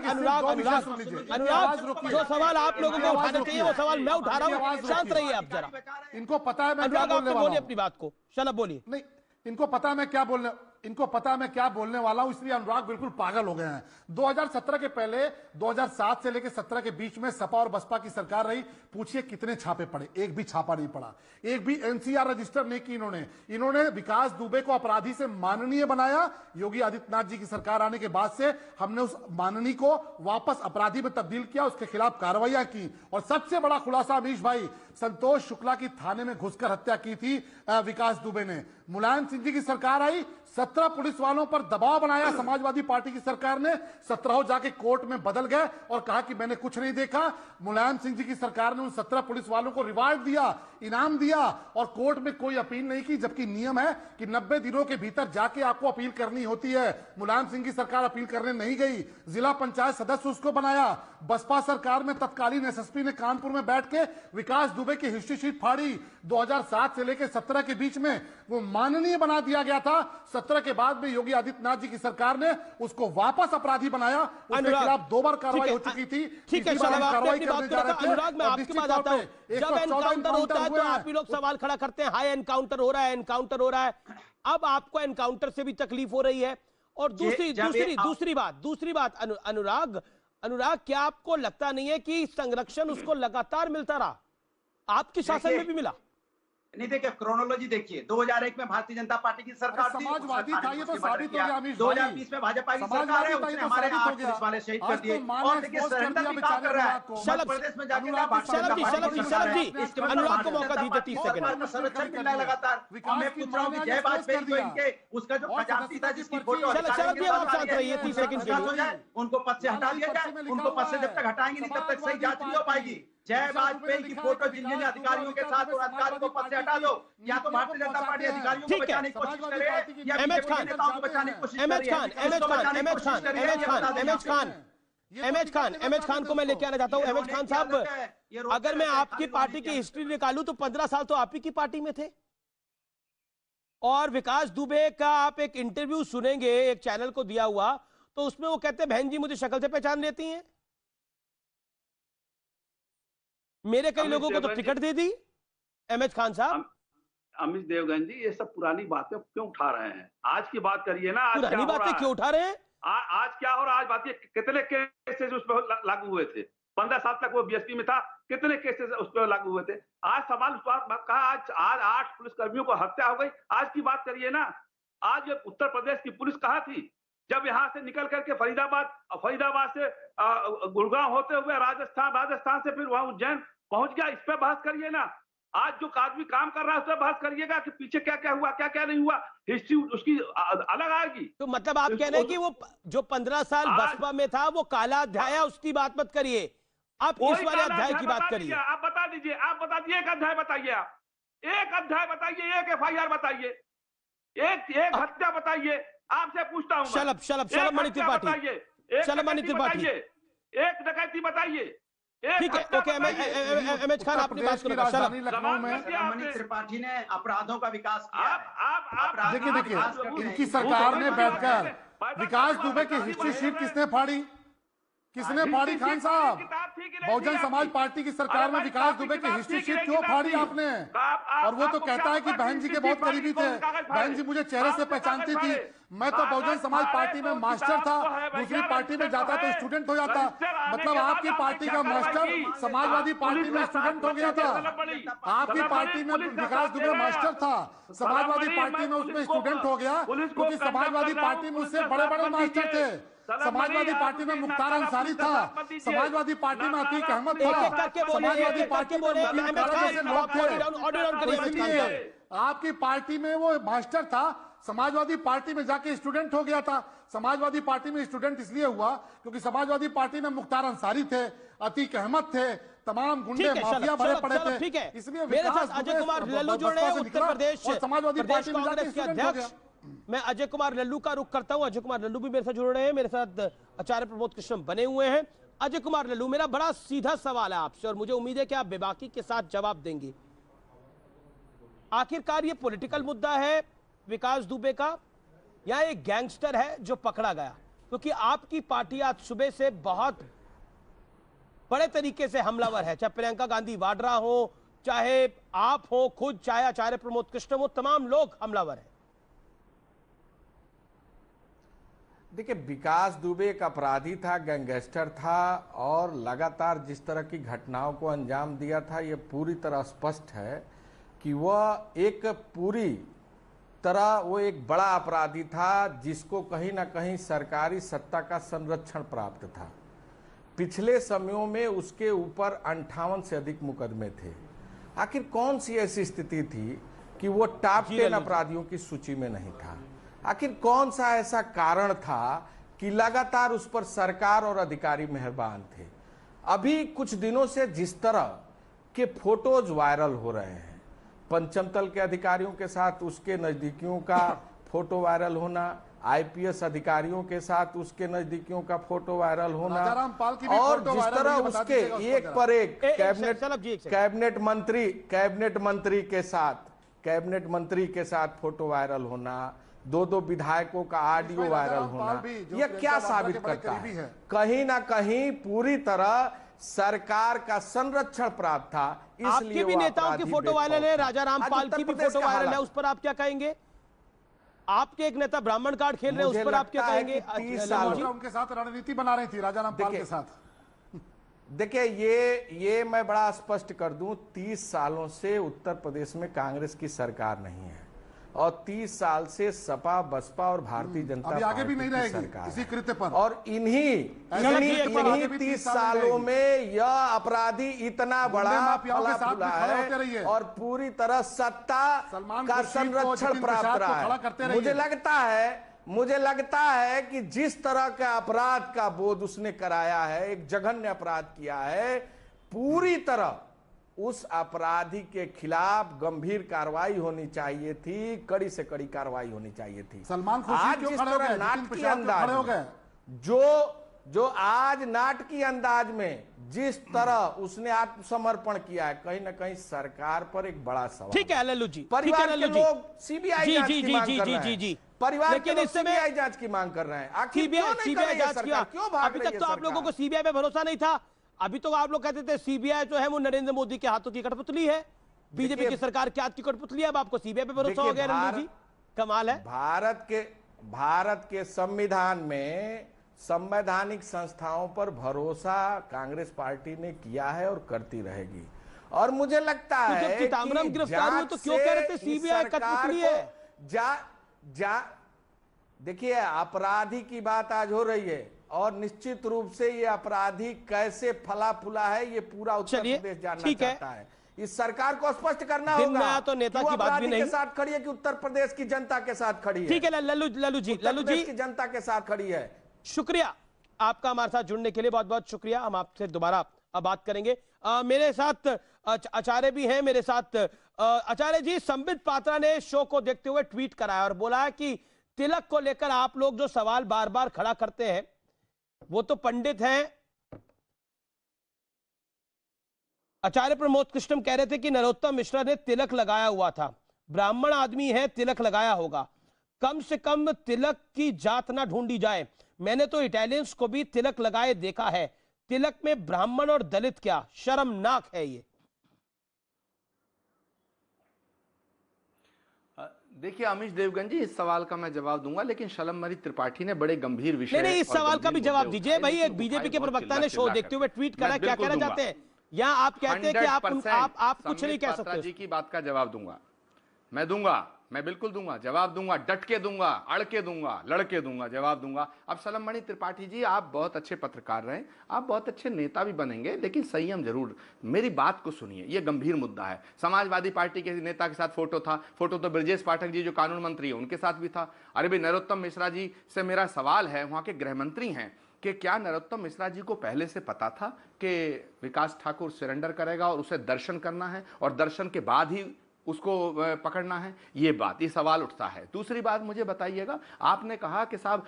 जो सवाल आप लोगों को उठाने चाहिए वो सवाल मैं उठा रहा हूं। शांत रहिए आप जरा। इनको पता है मैं क्या अनुराग, बोलने आप वाला बोलिए हूं। अपनी बात को। शलभ बोलिए। नहीं, इनको पता है मैं क्या बोलने वाला हूं, इसलिए अनुराग बिल्कुल पागल हो गए हैं। 2017 के पहले 2007 से लेकर 17 के बीच में सपा और बसपा की सरकार रही। पूछिए कितने छापे पड़े? एक भी छापा नहीं पड़ा, एक भी एनसीआर रजिस्टर नहीं की इन्होंने विकास दुबे को अपराधी से माननीय बनाया। योगी आदित्यनाथ जी की सरकार आने के बाद से हमने उस माननीय को वापस अपराधी में तब्दील किया, उसके खिलाफ कार्रवाइयां की। और सबसे बड़ा खुलासा अमीश भाई, संतोष शुक्ला की थाने में घुसकर हत्या की थी विकास दुबे ने। मुलायम सिंह जी की सरकार आई, 17 पुलिस वालों पर दबाव बनाया समाजवादी पार्टी की सरकार ने। 17 जाके कोर्ट में बदल गए और कहा कि मैंने कुछ नहीं देखा। मुलायम सिंह जी की सरकार ने उन 17 पुलिस वालों को रिवार्ड दिया, इनाम दिया और कोर्ट में कोई अपील नहीं की, जबकि नियम है कि 90 दिनों के भीतर जाके आपको अपील करनी होती है। मुलायम सिंह की सरकार अपील करने नहीं गई, जिला पंचायत सदस्य उसको बनाया। बसपा सरकार में तत्कालीन एसएसपी ने कानपुर में बैठ के विकास दुबे की हिस्ट्री शीट फाड़ी। 2007 से लेकर 17 के बीच में वो माननीय बना दिया गया था। 17 के बाद में योगी आदित्यनाथ जी की सरकार ने उसको वापस अपराधी बनाया। उसके खिलाफ 2 बार कार्रवाई हो चुकी थी। ठीक है, कार्रवाई करने जा रहे थे। अनुराग, मैं आपकी बात आता हूं। जब एनकाउंटर होता है तो आप ही लोग सवाल खड़ा करते हैं, हाई एनकाउंटर हो रहा है, एनकाउंटर हो रहा है। अब आपको एनकाउंटर से भी तकलीफ हो रही है। और दूसरी बात अनुराग, क्या आपको लगता नहीं है कि संरक्षण उसको लगातार मिलता रहा? आपके शासन में भी मिला? नहीं, देखिए क्रोनोलॉजी देखिए, 2001 में भारतीय जनता पार्टी की सरकार थी, समाजवादी था, ये तो साबित हो गया अमीश भाई। 2020 में भाजपा की सरकार है, उसने हमारे 8 पुलिस वाले शहीद कर दिए। और देखिए सरेंडर भी काम कर रहा है मध्य प्रदेश में जाके। अनुराग को मौका दीजिए 30 सेकंड। संरक्षण मिल रहा है लगातार। मैं पूछ रहा हूँ कि जय वाजपेयी जो इनके उसका जो खजांची था जिसकी फोटो उनको पद से हटा दिया जाए। उनको पद से जब तक हटाएंगे नहीं तब तक सही जांच नहीं हो पाएगी। जय वाजपेयी की फोटो जिन जिन अधिकारियों के साथ अधिकारियों को पद से हटा दो, या तो भारतीय जनता पार्टी अधिकारियों को बचाने की कोशिश करे या बीजेपी नेताओं को बचाने की कोशिश करे। एमएच खान को मैं लेके आना चाहता हूं। एमएच खान साहब, अगर मैं आपकी पार्टी की हिस्ट्री निकालूं तो 15 साल तो आप ही की पार्टी में थे। और विकास दुबे का आप एक इंटरव्यू सुनेंगे, एक चैनल को दिया हुआ, तो उसमें वो कहते हैं बहन जी मुझे शक्ल से पहचान लेती हैं, मेरे कई लोगों को तो टिकट दे दी। एमएच खान साहब, अमित देवगन जी, ये सब पुरानी बातें क्यों उठा रहे हैं? आज की बात करिए ना। आज पुरानी बातें क्यों उठा रहे हैं? आज क्या हो रहा है? आज बात, कितने केसेस उस पर लागू हुए थे? 15 साल तक वो बीएसपी में था, कितने केसेस उस पर लागू हुए थे? आज सवाल उस बात का, आज 8 पुलिसकर्मियों को हत्या हो गई। आज की बात करिए ना। आज उत्तर प्रदेश की पुलिस कहाँ थी जब यहाँ से निकल करके फरीदाबाद से गुड़गांव होते हुए राजस्थान से फिर वहां उज्जैन पहुंच गया? इस पे बहस करिए ना। आज जो आदमी काम कर रहा है उस पर बहस करिएगा कि पीछे क्या क्या हुआ, क्या क्या नहीं हुआ। हिस्ट्री उसकी अलग आएगी। तो मतलब आप कह रहे हैं कि वो जो 15 साल बसपा में था वो काला अध्याय है, उसकी बात मत करिए, आप इस वाले अध्याय की बात करिए। आप बता दीजिए एक अध्याय बताइए। आप एक अध्याय बताइए, एक FIR बताइए, एक हत्या बताइए। आपसे पूछता हूँ, शलभ मणि त्रिपाठी, एक डकैती बताइए। ठीक है, ओके। एमएच खान, आपने बात करो। लखनऊ में मणि त्रिपाठी ने अपराधों का विकास किया। देखिए इनकी सरकार ने बैठकर विकास दुबे की हिस्ट्री शीट किसने फाड़ी? किसने फाड़ी खान साहब? बहुजन समाज पार्टी की सरकार में विकास दुबे की हिस्ट्री शीट क्यों फाड़ी आपने? और वो तो कहता है कि बहन जी के बहुत करीबी थे, बहन जी मुझे चेहरे से पहचानती थी, मैं तो बहुजन समाज पार्टी में मास्टर था, दूसरी पार्टी में जाता तो स्टूडेंट हो जाता। मतलब आपकी पार्टी का मास्टर समाजवादी पार्टी में स्टूडेंट हो गया था। आपकी पार्टी में विकास दुबे मास्टर था, समाजवादी पार्टी में उसमें स्टूडेंट हो गया, क्योंकि समाजवादी पार्टी में उससे बड़े बड़े मास्टर थे। समाजवादी पार्टी में मुख्तार अंसारी था, समाजवादी पार्टी में अतीक अहमद था, समाजवादी पार्टी में लोग थे। इसलिए आपकी पार्टी में वो मास्टर था, समाजवादी पार्टी में जाके स्टूडेंट हो गया था। समाजवादी पार्टी में स्टूडेंट इसलिए हुआ क्योंकि समाजवादी पार्टी में मुख्तार अंसारी थे, अतीक अहमद थे, तमाम गुंडे माफिया भरे पड़े थे। इसलिए मेरे साथ अजय कुमार लल्लू जुड़ रहे हैं, उत्तर प्रदेश समाजवादी पार्टी में कांग्रेस के अध्यक्ष। मैं अजय कुमार लल्लू का रुख करता हूं। अजय कुमार लल्लू भी मेरे साथ जुड़ रहे हैं, मेरे साथ आचार्य प्रमोद कृष्णम बने हुए हैं। अजय कुमार लल्लू, मेरा बड़ा सीधा सवाल है आपसे और मुझे उम्मीद है कि आप बेबाकी के साथ जवाब देंगे। आखिरकार ये पॉलिटिकल मुद्दा है विकास दुबे का या एक गैंगस्टर है जो पकड़ा गया? क्योंकि आपकी पार्टी आज सुबह से बहुत बड़े तरीके से हमलावर है, चाहे प्रियंका गांधी वाड्रा हो, चाहे आप हो खुद, चाहे आचार्य प्रमोद कृष्णम हो, तमाम लोग हमलावर हैं। देखिए, विकास दुबे एक अपराधी था, गैंगस्टर था और लगातार जिस तरह की घटनाओं को अंजाम दिया था, ये पूरी तरह स्पष्ट है कि वह एक पूरी तरह वो एक बड़ा अपराधी था जिसको कहीं ना कहीं सरकारी सत्ता का संरक्षण प्राप्त था। पिछले समयों में उसके ऊपर 58 से अधिक मुकदमे थे। आखिर कौन सी ऐसी स्थिति थी कि वो टॉप 10 अपराधियों की सूची में नहीं था? आखिर कौन सा ऐसा कारण था कि लगातार उस पर सरकार और अधिकारी मेहरबान थे? अभी कुछ दिनों से जिस तरह के फोटोज वायरल हो रहे हैं, पंचम तल के अधिकारियों के साथ उसके नजदीकियों का फोटो वायरल होना, आईपीएस अधिकारियों के साथ उसके नजदीकियों का फोटो वायरल होना, और जिस तरह उसके एक पर एक कैबिनेट मंत्री के साथ फोटो वायरल होना, दो विधायकों का ऑडियो वायरल होना, यह क्या साबित करता है? कहीं ना कहीं पूरी तरह सरकार का संरक्षण प्राप्त था। आपके भी नेताओं की फोटो वायरल है, राजा रामपाल की भी फोटो वायरल है, उस पर आप क्या कहेंगे? आपके एक नेता ब्राह्मण कार्ड खेल रहे हैं, उस पर आप क्या कहेंगे? 30 साल उनके साथ रणनीति बना रही थी राजा रामपाल के साथ। देखिए, ये मैं बड़ा स्पष्ट कर दूं, 30 सालों से उत्तर प्रदेश में कांग्रेस की सरकार नहीं है और 30 साल से सपा, बसपा और भारतीय जनता पार्टी आगे भी नहीं रहेगी इसी कृत्य पर। और इन्हीं 30 सालों में यह अपराधी इतना बड़ा फला फूला है और पूरी तरह सत्ता का संरक्षण प्राप्त रहा है। मुझे लगता है कि जिस तरह का अपराध का बोध उसने कराया है, एक जघन्य अपराध किया है, पूरी तरह उस अपराधी के खिलाफ गंभीर कार्रवाई होनी चाहिए थी, कड़ी से कड़ी कार्रवाई होनी चाहिए थी। सलमान आज जिस तरह नाटकीय अंदाज में जो आज नाटकीय अंदाज में जिस तरह उसने आत्मसमर्पण किया है, कहीं ना कहीं सरकार पर एक बड़ा सवाल। ठीक है लल्लू जी, परिवार के लोग सीबीआई जांच की मांग कर रहे हैं। परिवार के लोग सीबीआई जांच की मांग कर रहे हैं। आखिर सीबीआई जांच किया, अभी तक तो आप लोगों को सीबीआई पे भरोसा नहीं था। अभी तो आप लोग कहते थे सीबीआई जो है वो नरेंद्र मोदी के हाथों की कठपुतली है, बीजेपी की सरकार के हाथ की कठपुतली है। अब आपको सीबीआई पे भरोसा हो गया लल्लू जी, कमाल है। भारत के संविधान में संवैधानिक संस्थाओं पर भरोसा कांग्रेस पार्टी ने किया है और करती रहेगी। और मुझे लगता है कि गिरफ्तार हुए तो क्यों कह रहे थे सीबीआई कठपुतली है? देखिए, अपराधी की बात आज हो रही है और निश्चित रूप से ये अपराधी कैसे फला फूला है ये पूरा उत्तर प्रदेश जानना चाहता है। इस सरकार को स्पष्ट करना होगा तो नेता की बात भी नहीं के साथ खड़ी है कि उत्तर प्रदेश की जनता के साथ खड़ी है। ठीक है लल्लू जी की जनता के साथ खड़ी है। शुक्रिया आपका हमारे साथ जुड़ने के लिए, बहुत बहुत शुक्रिया। हम आपसे दोबारा अब बात करेंगे। मेरे साथ आचार्य भी हैं, मेरे साथ आचार्य जी। संबित पात्रा ने शो को देखते हुए ट्वीट कराया और बोला है कि तिलक को लेकर आप लोग जो सवाल बार बार खड़ा करते हैं वो तो पंडित हैं। आचार्य प्रमोद कृष्णम कह रहे थे कि नरोत्तम मिश्रा ने तिलक लगाया हुआ था, ब्राह्मण आदमी है, तिलक लगाया होगा। कम से कम तिलक की जात ना ढूंढी जाए। मैंने तो इटालियंस को भी तिलक लगाए देखा है, तिलक में ब्राह्मण और दलित क्या, शर्मनाक है ये। देखिए अमीश देवगन जी, इस सवाल का मैं जवाब दूंगा, लेकिन शलममणि त्रिपाठी ने बड़े गंभीर विषय नहीं, इस सवाल का भी जवाब दीजिए भाई। एक बीजेपी के प्रवक्ता ने शो देखते हुए ट्वीट करा, क्या कहना चाहते हैं? या आप कहते हैं कि आप कुछ नहीं कह सकते? जी की बात का जवाब दूंगा, मैं दूंगा, मैं बिल्कुल दूंगा, जवाब दूंगा, डट के दूंगा, अड़ के दूंगा, लड़के दूंगा, जवाब दूंगा। अब शलममणि त्रिपाठी जी, आप बहुत अच्छे पत्रकार रहे, आप बहुत अच्छे नेता भी बनेंगे, लेकिन संयम जरूर। मेरी बात को सुनिए, यह गंभीर मुद्दा है। समाजवादी पार्टी के नेता के साथ फोटो था, फोटो तो ब्रजेश पाठक जी जो कानून मंत्री है उनके साथ भी था। अरे भाई, नरोत्तम मिश्रा जी से मेरा सवाल है, वहां के गृह मंत्री हैं, कि क्या नरोत्तम मिश्रा जी को पहले से पता था कि विकास ठाकुर सरेंडर करेगा और उसे दर्शन करना है और दर्शन के बाद ही उसको पकड़ना है? ये बात, ये सवाल उठता है। दूसरी बात मुझे बताइएगा, आपने कहा कि साहब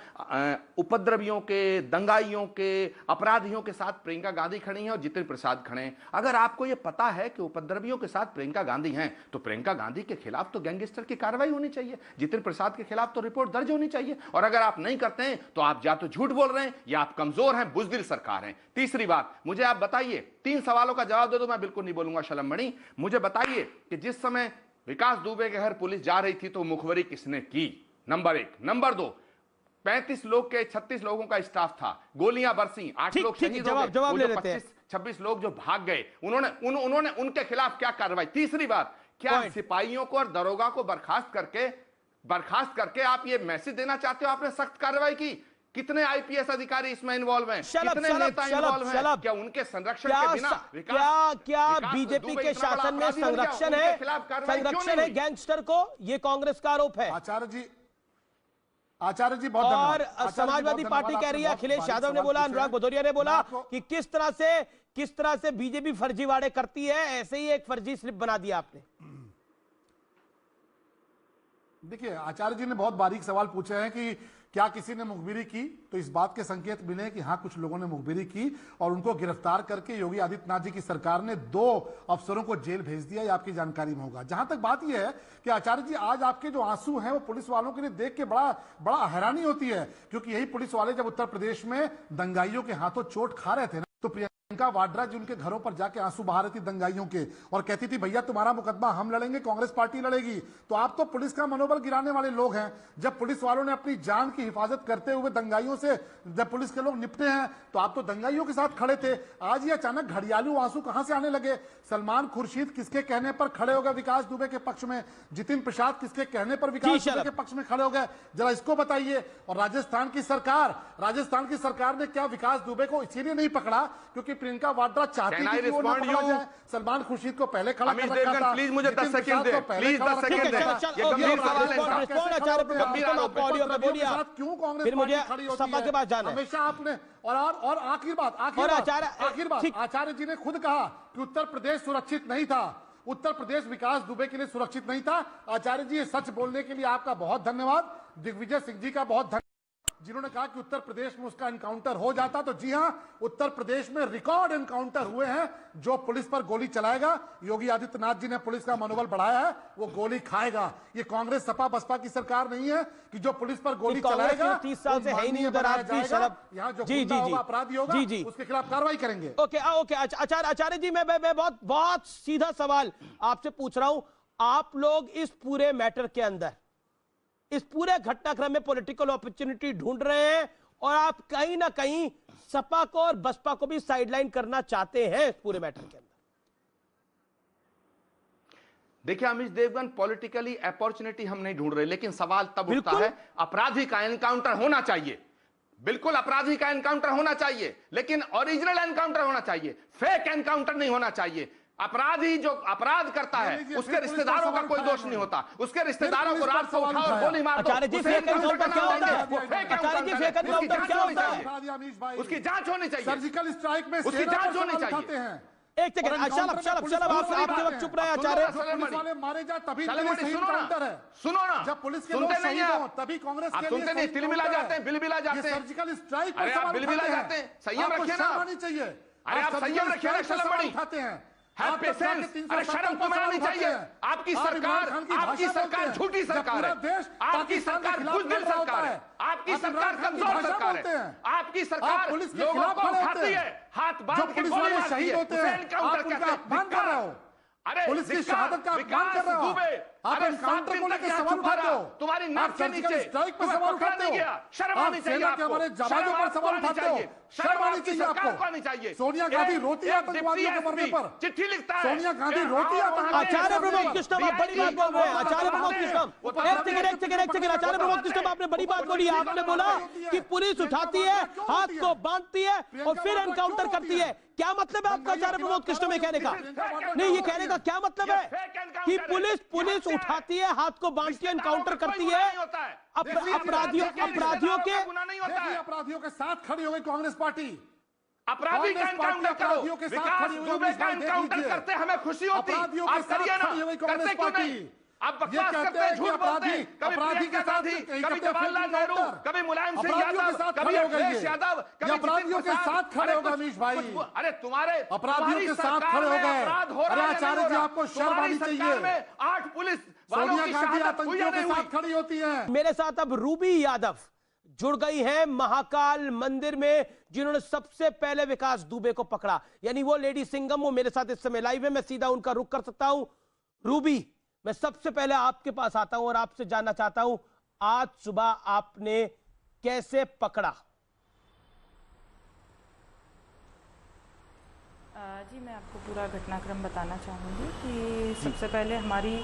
उपद्रवियों के, दंगाइयों के, अपराधियों के साथ प्रियंका गांधी खड़ी हैं और जितिन प्रसाद खड़े हैं। अगर आपको ये पता है कि उपद्रवियों के साथ प्रियंका गांधी हैं, तो प्रियंका गांधी के खिलाफ तो गैंगस्टर की कार्रवाई होनी चाहिए, जितिन प्रसाद के खिलाफ तो रिपोर्ट दर्ज होनी चाहिए। और अगर आप नहीं करते हैं तो आप या तो झूठ बोल रहे हैं या आप कमजोर हैं, बुज़दिल सरकार हैं। तीसरी बात, मुझे आप बताइए, 3 सवालों का जवाब दे दो, मैं बिल्कुल नहीं बोलूंगा शलममणि। मुझे बताइए कि जिस समय विकास दुबे के घर पुलिस जा रही थी तो मुखबरी किसने की? नंबर 1। नंबर 2, 35 लोग के 36 लोगों का स्टाफ था, गोलियां बरसी, 8 लोग शहीद हो गए, 25-26 लोग जो भाग गए, उन्होंने उनके खिलाफ क्या कार्रवाई? तीसरी बात, क्या सिपाहियों को और दरोगा को बर्खास्त करके आप ये मैसेज देना चाहते हो आपने सख्त कार्रवाई की? कितने आईपीएस अधिकारी इसमें इन्वॉल्व हैं? कितने नेता इन्वॉल्व हैं? क्या उनके संरक्षण के बिना क्या बीजेपी के शासन में संरक्षण है गैंगस्टर को? ये कांग्रेस का आरोप है। आचार्य जी बहुत धन्यवाद। और समाजवादी पार्टी कह रही है, अखिलेश यादव ने बोला, अनुराग भदौरिया ने बोला कि किस तरह से बीजेपी फर्जीवाड़े करती है, ऐसे ही एक फर्जी स्लिप बना दिया आपने। देखिए, आचार्य जी ने बहुत बारीक सवाल पूछे हैं कि क्या किसी ने मुखबिरी की, तो इस बात के संकेत मिले कि हाँ, कुछ लोगों ने मुखबिरी की और उनको गिरफ्तार करके योगी आदित्यनाथ जी की सरकार ने 2 अफसरों को जेल भेज दिया। ये आपकी जानकारी में होगा। जहां तक बात यह है कि आचार्य जी, आज आपके जो आंसू हैं वो पुलिस वालों के लिए देख के बड़ा हैरानी होती है, क्योंकि यही पुलिस वाले जब उत्तर प्रदेश में दंगाइयों के हाथों चोट खा रहे थे ना, तो प्रियंका वाड्रा जी उनके घरों पर जाके आंसू बहा रही थी दंगाइयों के, और कहती थी भैया तुम्हारा मुकदमा हम लड़ेंगे, कांग्रेस पार्टी लड़ेगी। तो आप तो पुलिस का मनोबल गिराने वाले लोग हैं। जब पुलिस वालों ने अपनी जान की हिफाजत करते हुए दंगाइयों से जब पुलिस के लोग निपटे हैं, तो आप तो दंगाइयों के साथ खड़े थे। आज ये अचानक घड़ियालू आंसू कहां से आने लगे? सलमान खुर्शीद किसके कहने पर खड़े हो गए विकास दुबे के पक्ष में? जितिन प्रसाद किसके कहने पर विकास दुबे के पक्ष में खड़े हो गए? जरा इसको बताइए। और राजस्थान की सरकार ने क्या विकास दुबे को इसीलिए नहीं पकड़ा क्योंकि प्रियंका वाड्रा चाहती थी कि वो ना पकड़ा जाए? सलमान खुर्शीद को पहले खड़ा कर रखा था। प्लीज मुझे 10 सेकंड दे, प्लीज 10 सेकंड दे। ये गंभीर सवाल है। क्यों कांग्रेस फिर मुझे खड़ी होती सपा के पास जाना है हमेशा आपने? और आखिर बात आचार्य जी ने खुद कहा कि उत्तर प्रदेश सुरक्षित नहीं था, उत्तर प्रदेश विकास दुबे के लिए सुरक्षित नहीं था। आचार्य जी, सच बोलने के लिए आपका बहुत धन्यवाद। दिग्विजय सिंह जी का बहुत धन्यवाद, जिन्होंने कहा कि उत्तर प्रदेश में उसका एनकाउंटर हो जाता। तो जी हां, उत्तर प्रदेश में रिकॉर्ड एनकाउंटर हुए हैं। जो पुलिस पर गोली चलाएगा, योगी आदित्यनाथ जी ने पुलिस का मनोबल बढ़ाया है, वो गोली खाएगा। ये कांग्रेस सपा बसपा की सरकार नहीं है कि जो पुलिस पर गोली चलाएगा 30 साल से है ही नहीं उधर आपकी शराब। यहाँ जो गुंडा होगा, अपराधी होगा, उसके खिलाफ कार्रवाई करेंगे। ओके आचार्य जी, मैं बहुत सीधा सवाल आपसे पूछ रहा हूं। आप लोग इस पूरे मैटर के अंदर, इस पूरे घटनाक्रम में पॉलिटिकल अपॉर्चुनिटी ढूंढ रहे हैं और आप कहीं ना कहीं सपा को और बसपा को भी साइडलाइन करना चाहते हैं इस पूरे मैटर के अंदर। देखिए अमीश देवगन, पॉलिटिकली अपॉर्चुनिटी हम नहीं ढूंढ रहे, लेकिन सवाल तब उठता है, अपराधी का एनकाउंटर होना चाहिए, बिल्कुल अपराधी का एनकाउंटर होना चाहिए, लेकिन ओरिजिनल एनकाउंटर होना चाहिए, फेक एनकाउंटर नहीं होना चाहिए। अपराधी जो अपराध करता है उसके रिश्तेदारों का कोई दोष नहीं होता, उसके रिश्तेदारों को रात को उठाओ और गोली मार दो। उसकी जांच होनी चाहिए, सर्जिकल स्ट्राइक में उसकी जांच होनी चाहिए। एक सेकंड, आपके वक्त चुप रहे आचार्य। पुलिस वाले मारे जा तभी एनकाउंटर है। सुनो ना, जब पुलिस के लोग शहीद हो तभी कांग्रेस के लिए सुनते नहीं, तिलमिला जाते हैं, बिलबिला जाते हैं, सर्जिकल स्ट्राइक बिलबिला जाते हैं। संयम रखिए ना, चाहिए। अरे आप संयम रखिए ना शलममणि। उठाते हैं हैव पेशेंस। अरे शर्म तो आनी चाहिए। आपकी सरकार झूठी सरकार है, आपकी सरकार बुज़दिल सरकार है, आपकी सरकार कमजोर सरकार है, आपकी सरकार लोगों को उठाती है, हाथ बांध के गोली मारती है, उसे एनकाउंटर करते हैं। अरे पुलिस की शहादत का अपमान कर रहे हो आप। एनकाउंटर को लेकर सवाल उठाते हो, तुम्हारी नाक के नीचे स्ट्राइक पर सवाल उठाते हो, शर्म आनी चाहिए आपको, हमारे जवानों पर सवाल उठाते हो, शर्म आनी चाहिए आपको। सोनिया गांधी रोती है आतंकवादियों के मरने पर, चिट्ठी लिखता है सोनिया गांधी रोती है। आचार्य प्रमोद कृष्णम, आप बड़ी बात बोल रहे हैं। आचार्य प्रमोद कृष्णम, एक सेकंड। आचार्य प्रमोद कृष्णम, आपने बड़ी बात बोली। आपने बोला कि पुलिस उठाती है, हाथ को बांधती है और फिर एनकाउंटर करती है। क्या मतलब है आपका आचार्य प्रमोद कृष्ण में कहने का? नहीं, ये कहने का क्या मतलब है कि पुलिस उठाती है, हाथ को बांध के एनकाउंटर करती है अपराधियों के साथ खड़ी हो गई कांग्रेस पार्टी। अपराधी का एनकाउंटर करो, विकास दुबे का एनकाउंटर करते हमें खुशी होती। आप करिए ना, करते क्यों नहीं? आप बकवास करते हैं, झूठ बोलते हैं। कभी प्रियंका गांधी, कभी जवाहरलाल नेहरू, कभी मुलायम सिंह यादव, कभी अखिलेश यादव, कभी अपराधियों के साथ खड़े हो गए अमीश भाई। अरे तुम्हारे अपराधियों के साथ खड़े हो गए। अरे आचार्य जी, आपको शर्म आनी चाहिए। 8 पुलिस सोनिया गांधी आतंकियों के साथ खड़ी होती है। मेरे साथ अब रूबी यादव जुड़ गई हैं महाकाल मंदिर में, जिन्होंने सबसे पहले विकास दुबे को पकड़ा। यानी वो लेडी सिंघम, वो मेरे साथ इस समय लाइव है। मैं सीधा उनका रुख कर सकता हूं। रूबी, मैं सबसे पहले आपके पास आता हूं और आपसे जानना चाहता हूं, आज सुबह आपने कैसे पकड़ा? जी, मैं आपको पूरा घटनाक्रम बताना चाहूँगी कि सबसे पहले हमारी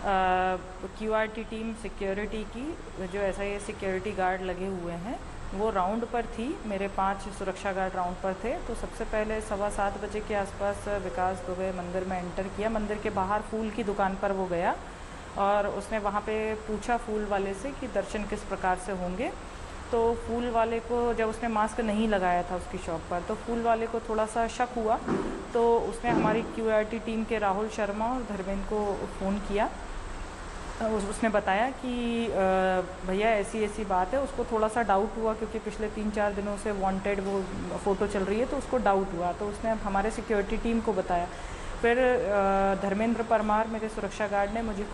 QRT टीम सिक्योरिटी की, जो SIS सिक्योरिटी गार्ड लगे हुए हैं, वो राउंड पर थी। मेरे 5 सुरक्षा गार्ड राउंड पर थे। तो सबसे पहले 7:15 बजे के आसपास विकास दुबे मंदिर में एंटर किया। मंदिर के बाहर फूल की दुकान पर वो गया और उसने वहाँ पे पूछा फूल वाले से कि दर्शन किस प्रकार से होंगे। तो फूल वाले को, जब उसने मास्क नहीं लगाया था उसकी शॉप पर, तो फूल वाले को थोड़ा सा शक हुआ। तो उसने हमारी QRT टीम के राहुल शर्मा और धर्मेंद्र को फ़ोन किया। उसने बताया कि भैया ऐसी बात है। उसको थोड़ा सा डाउट हुआ क्योंकि पिछले 3-4 दिनों से वांटेड वो फ़ोटो चल रही है, तो उसको डाउट हुआ। तो उसने हमारे सिक्योरिटी टीम को बताया। फिर धर्मेंद्र परमार, मेरे सुरक्षा गार्ड, ने मुझे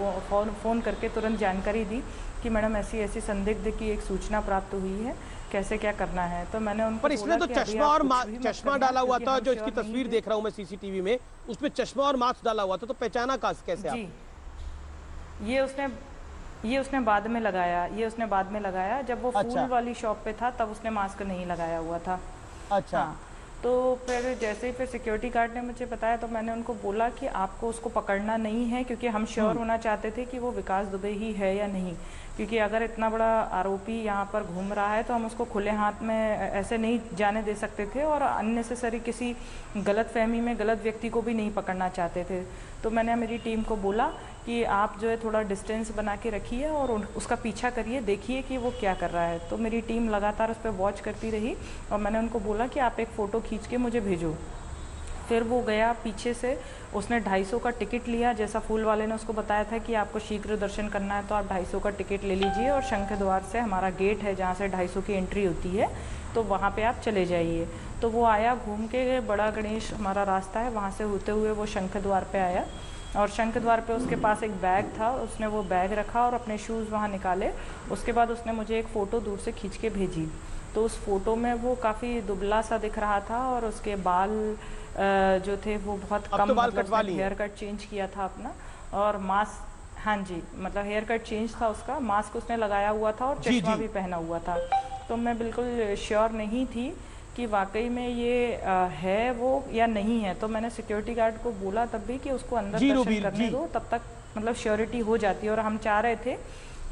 फ़ोन करके तुरंत जानकारी दी कि मैडम ऐसी संदिग्ध की एक सूचना प्राप्त हुई है, कैसे क्या करना है। तो मैंने उनको, पर इसने तो चश्मा डाला हुआ था, जो इसकी तस्वीर देख रहा हूँ मैं CCTV में, उसमें चश्मा और मास्क डाला हुआ था। तो पहचाना कैसे आप? ये उसने बाद में लगाया। जब वो फूल वाली शॉप पे था तब उसने मास्क नहीं लगाया हुआ था। अच्छा। हाँ। तो फिर जैसे ही फिर सिक्योरिटी गार्ड ने मुझे बताया तो मैंने उनको बोला कि आपको उसको पकड़ना नहीं है, क्योंकि हम श्योर होना चाहते थे कि वो विकास दुबे ही है या नहीं। क्योंकि अगर इतना बड़ा आरोपी यहाँ पर घूम रहा है तो हम उसको खुले हाथ में ऐसे नहीं जाने दे सकते थे, और अननेसेसरी किसी गलत फहमी में गलत व्यक्ति को भी नहीं पकड़ना चाहते थे। तो मैंने मेरी टीम को बोला कि आप जो है थोड़ा डिस्टेंस बना के रखिए और उसका पीछा करिए, देखिए कि वो क्या कर रहा है। तो मेरी टीम लगातार उस पर वॉच करती रही और मैंने उनको बोला कि आप एक फ़ोटो खींच के मुझे भेजो। फिर वो गया पीछे से, उसने 250 का टिकट लिया। जैसा फूल वाले ने उसको बताया था कि आपको शीघ्र दर्शन करना है तो आप 250 का टिकट ले लीजिए, और शंख द्वार से हमारा गेट है जहाँ से 250 की एंट्री होती है, तो वहाँ पे आप चले जाइए। तो वो आया, घूम के बड़ा गणेश हमारा रास्ता है, वहाँ से होते हुए वो शंख द्वार पे आया, और शंख द्वार पे उसके पास एक बैग था। उसने वो बैग रखा और अपने शूज़ वहाँ निकाले। उसके बाद उसने मुझे एक फ़ोटो दूर से खींच के भेजी। तो उस फ़ोटो में वो काफ़ी दुबला सा दिख रहा था, और उसके बाल जो थे वो बहुत कम, तो मतलब हेयर कट चेंज किया था अपना, और मास्क, हाँ जी, मतलब हेयर कट चेंज था उसका, मास्क उसने लगाया हुआ था और चश्मा भी पहना हुआ था। तो मैं बिल्कुल श्योर नहीं थी कि वाकई में ये है वो या नहीं है। तो मैंने सिक्योरिटी गार्ड को बोला तब भी कि उसको अंदर दर्शन करने दो, तब तक मतलब श्योरिटी हो जाती है। और हम चाह रहे थे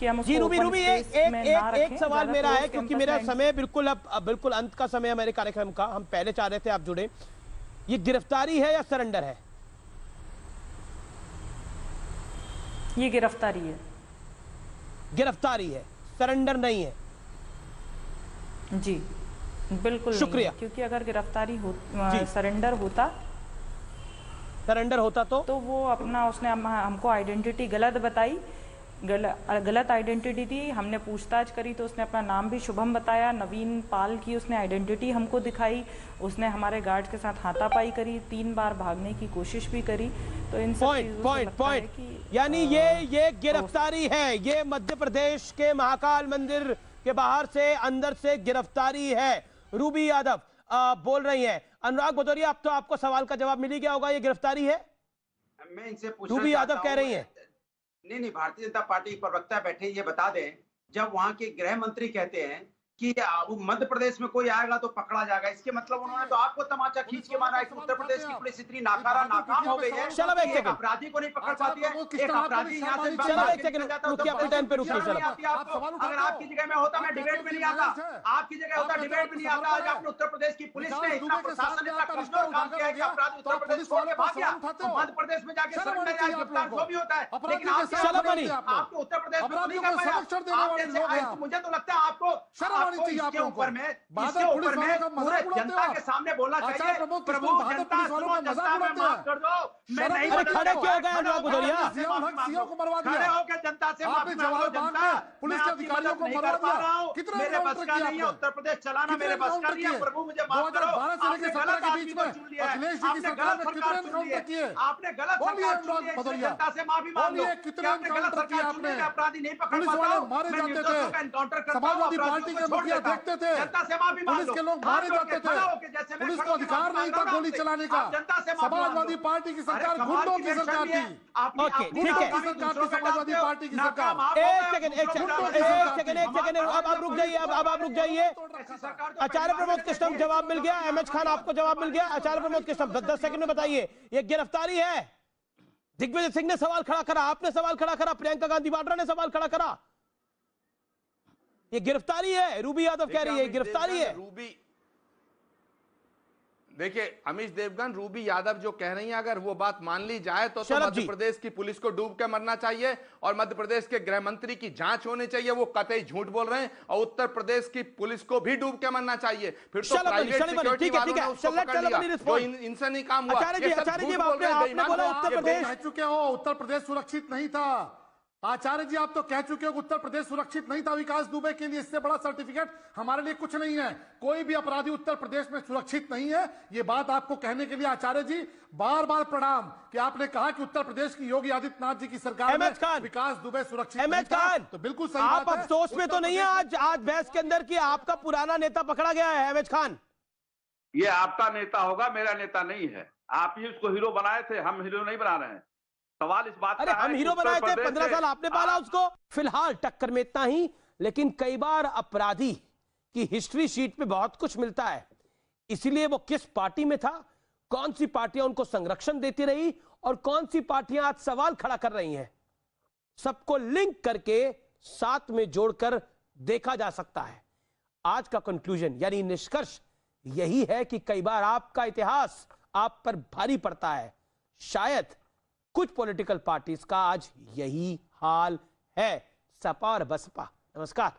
कि हम उसको रूबी एक सवाल मेरा है, क्योंकि मेरा समय बिल्कुल बिल्कुल अंत का समय है मेरे कार्यक्रम का। हम पहले चाह रहे थे आप जुड़े। ये गिरफ्तारी है या सरेंडर है? ये गिरफ्तारी है। गिरफ्तारी है, सरेंडर नहीं है। जी बिल्कुल, शुक्रिया। क्योंकि अगर गिरफ्तारी सरेंडर होता तो वो अपना, उसने हमको आइडेंटिटी गलत बताई, गलत आइडेंटिटी थी। हमने पूछताछ करी तो उसने अपना नाम भी शुभम बताया, नवीन पाल की उसने आइडेंटिटी हमको दिखाई। उसने हमारे गार्ड के साथ हाथापाई करी, 3 बार भागने की कोशिश भी करी। तो इन सब पॉइंट यानी ये गिरफ्तारी है, ये मध्य प्रदेश के महाकाल मंदिर के बाहर से अंदर से गिरफ्तारी है। रूबी यादव बोल रही हैं। अनुराग भदौरिया, अब तो आपको सवाल का जवाब मिल ही गया होगा, ये गिरफ्तारी है? मैं इनसे पूछना रूबी यादव कह रही हैं। नहीं, भारतीय जनता पार्टी के प्रवक्ता बैठे, ये बता दें, जब वहां के गृह मंत्री कहते हैं कि मध्य प्रदेश में कोई आएगा तो पकड़ा जाएगा, इसके मतलब उन्होंने तो आपको तमाचा खींच के मारा है कि उत्तर प्रदेश की पुलिस इतनी नाकाम हो गई है, एक अपराधी को नहीं पकड़ पाती है। एक अपराधी यहाँ से अगर आपकी जगह में होता मैं डिबेट में नहीं आता, आपकी जगह होता डिबेट में नहीं आता। आज आपने उत्तर प्रदेश की पुलिस ने, इतना प्रशासन इतना कमजोर काम किया कि अपराधी उत्तर प्रदेश छोड़ के भाग गया, मध्य प्रदेश में जाके सरेंडर या गिरफ्तार जो भी होता है, लेकिन आपको उत्तर प्रदेश में नहीं कर पाया। मुझे तो लगता है आपको इसके ऊपर में पूरे जनता के सामने बोलना चाहिए, प्रभु जनता सुनो, जनता में माफ कर दो, मैं नहीं खड़े क्यों हो गए अनुराग भदौरिया? खड़े होकर जनता से माफी मांगो। जनता पुलिस के अधिकारियों को मरवा दिया, मेरे बस का नहीं है उत्तर प्रदेश चलाना, मेरे बस का नहीं है, प्रभु मुझे माफ करो। आपने गलत आदमी को चुन लिया है, आपने गलत सरकार चुन ली है, आपने गलत सरकार चुन ली है, जनता से माफी मांगो। आपने गलत सरकार चुन ली, अपराधी नहीं पकड़ पाता, मैं निर्दोषों का एनकाउंटर करता हूं, अपराधियों को छोड़ देता हूं। जनता से माफी मांग लो, पुलिस के लोग मारे जाते थे, पुलिस को अधिकार नहीं था गोली चलाने का। समाजवादी पार्टी की सरकार गुंडों की सरकार थी, समाजवादी पार्टी की सरकार। एक सेकंड, अब आप रुक जाइए, अब आप रुक जाइए। आचार्य प्रमोद कृष्णम जवाब मिल गया, एमएच खान आपको जवाब मिल गया। आचार्य प्रमोद कृष्णम 10 सेकंड में बताइए, ये गिरफ्तारी है? दिग्विजय सिंह ने सवाल खड़ा करा, आपने सवाल खड़ा करा, प्रियंका गांधी वाड्रा ने सवाल खड़ा करा, ये गिरफ्तारी है? रूबी यादव कह रही है गिरफ्तारी है। रूबी, देखिए अमीश देवगन, रूबी यादव जो कह रही हैं, अगर वो बात मान ली जाए तो मध्य प्रदेश की पुलिस को डूब के मरना चाहिए और मध्य प्रदेश के गृह मंत्री की जांच होनी चाहिए, वो कतई झूठ बोल रहे हैं, और उत्तर प्रदेश की पुलिस को भी डूब के मरना चाहिए। फिर तो प्राइवेट सिक्योरिटी वालों ने उसको पकड़ लिया, जो इनसे नहीं काम हुआ। आचार्य जी आपने बोला उत्तर प्रदेश, कह चुके हो उत्तर प्रदेश सुरक्षित नहीं था। आचार्य जी आप तो कह चुके हो कि उत्तर प्रदेश सुरक्षित नहीं था विकास दुबे के लिए, इससे बड़ा सर्टिफिकेट हमारे लिए कुछ नहीं है। कोई भी अपराधी उत्तर प्रदेश में सुरक्षित नहीं है, ये बात आपको कहने के लिए आचार्य जी बार बार प्रणाम कि आपने कहा कि उत्तर प्रदेश की योगी आदित्यनाथ जी की सरकार में विकास दुबे सुरक्षित नहीं था। तो बिल्कुल सही आप अफसोस में तो नहीं है आज बहस के अंदर कि आपका पुराना नेता पकड़ा गया है? अहमद खान, ये आपका नेता होगा, मेरा नेता नहीं है। आप ही उसको हीरो बनाए थे, हम हीरो नहीं बना रहे हैं। सवाल इस बात अरे हम हीरो बनाए थे, 15 साल आपने पाला उसको। फिलहाल टक्कर में इतना ही, लेकिन कई बार अपराधी की हिस्ट्री शीट पे बहुत कुछ मिलता है, इसीलिए वो किस पार्टी में था, कौन सी पार्टियां उनको संरक्षण देती रही और कौन सी पार्टियां आज सवाल खड़ा कर रही हैं, सबको लिंक करके साथ में जोड़कर देखा जा सकता है। आज का कंक्लूजन यानी निष्कर्ष यही है कि कई बार आपका इतिहास आप पर भारी पड़ता है। शायद कुछ पॉलिटिकल पार्टीज का आज यही हाल है, सपा और बसपा। नमस्कार।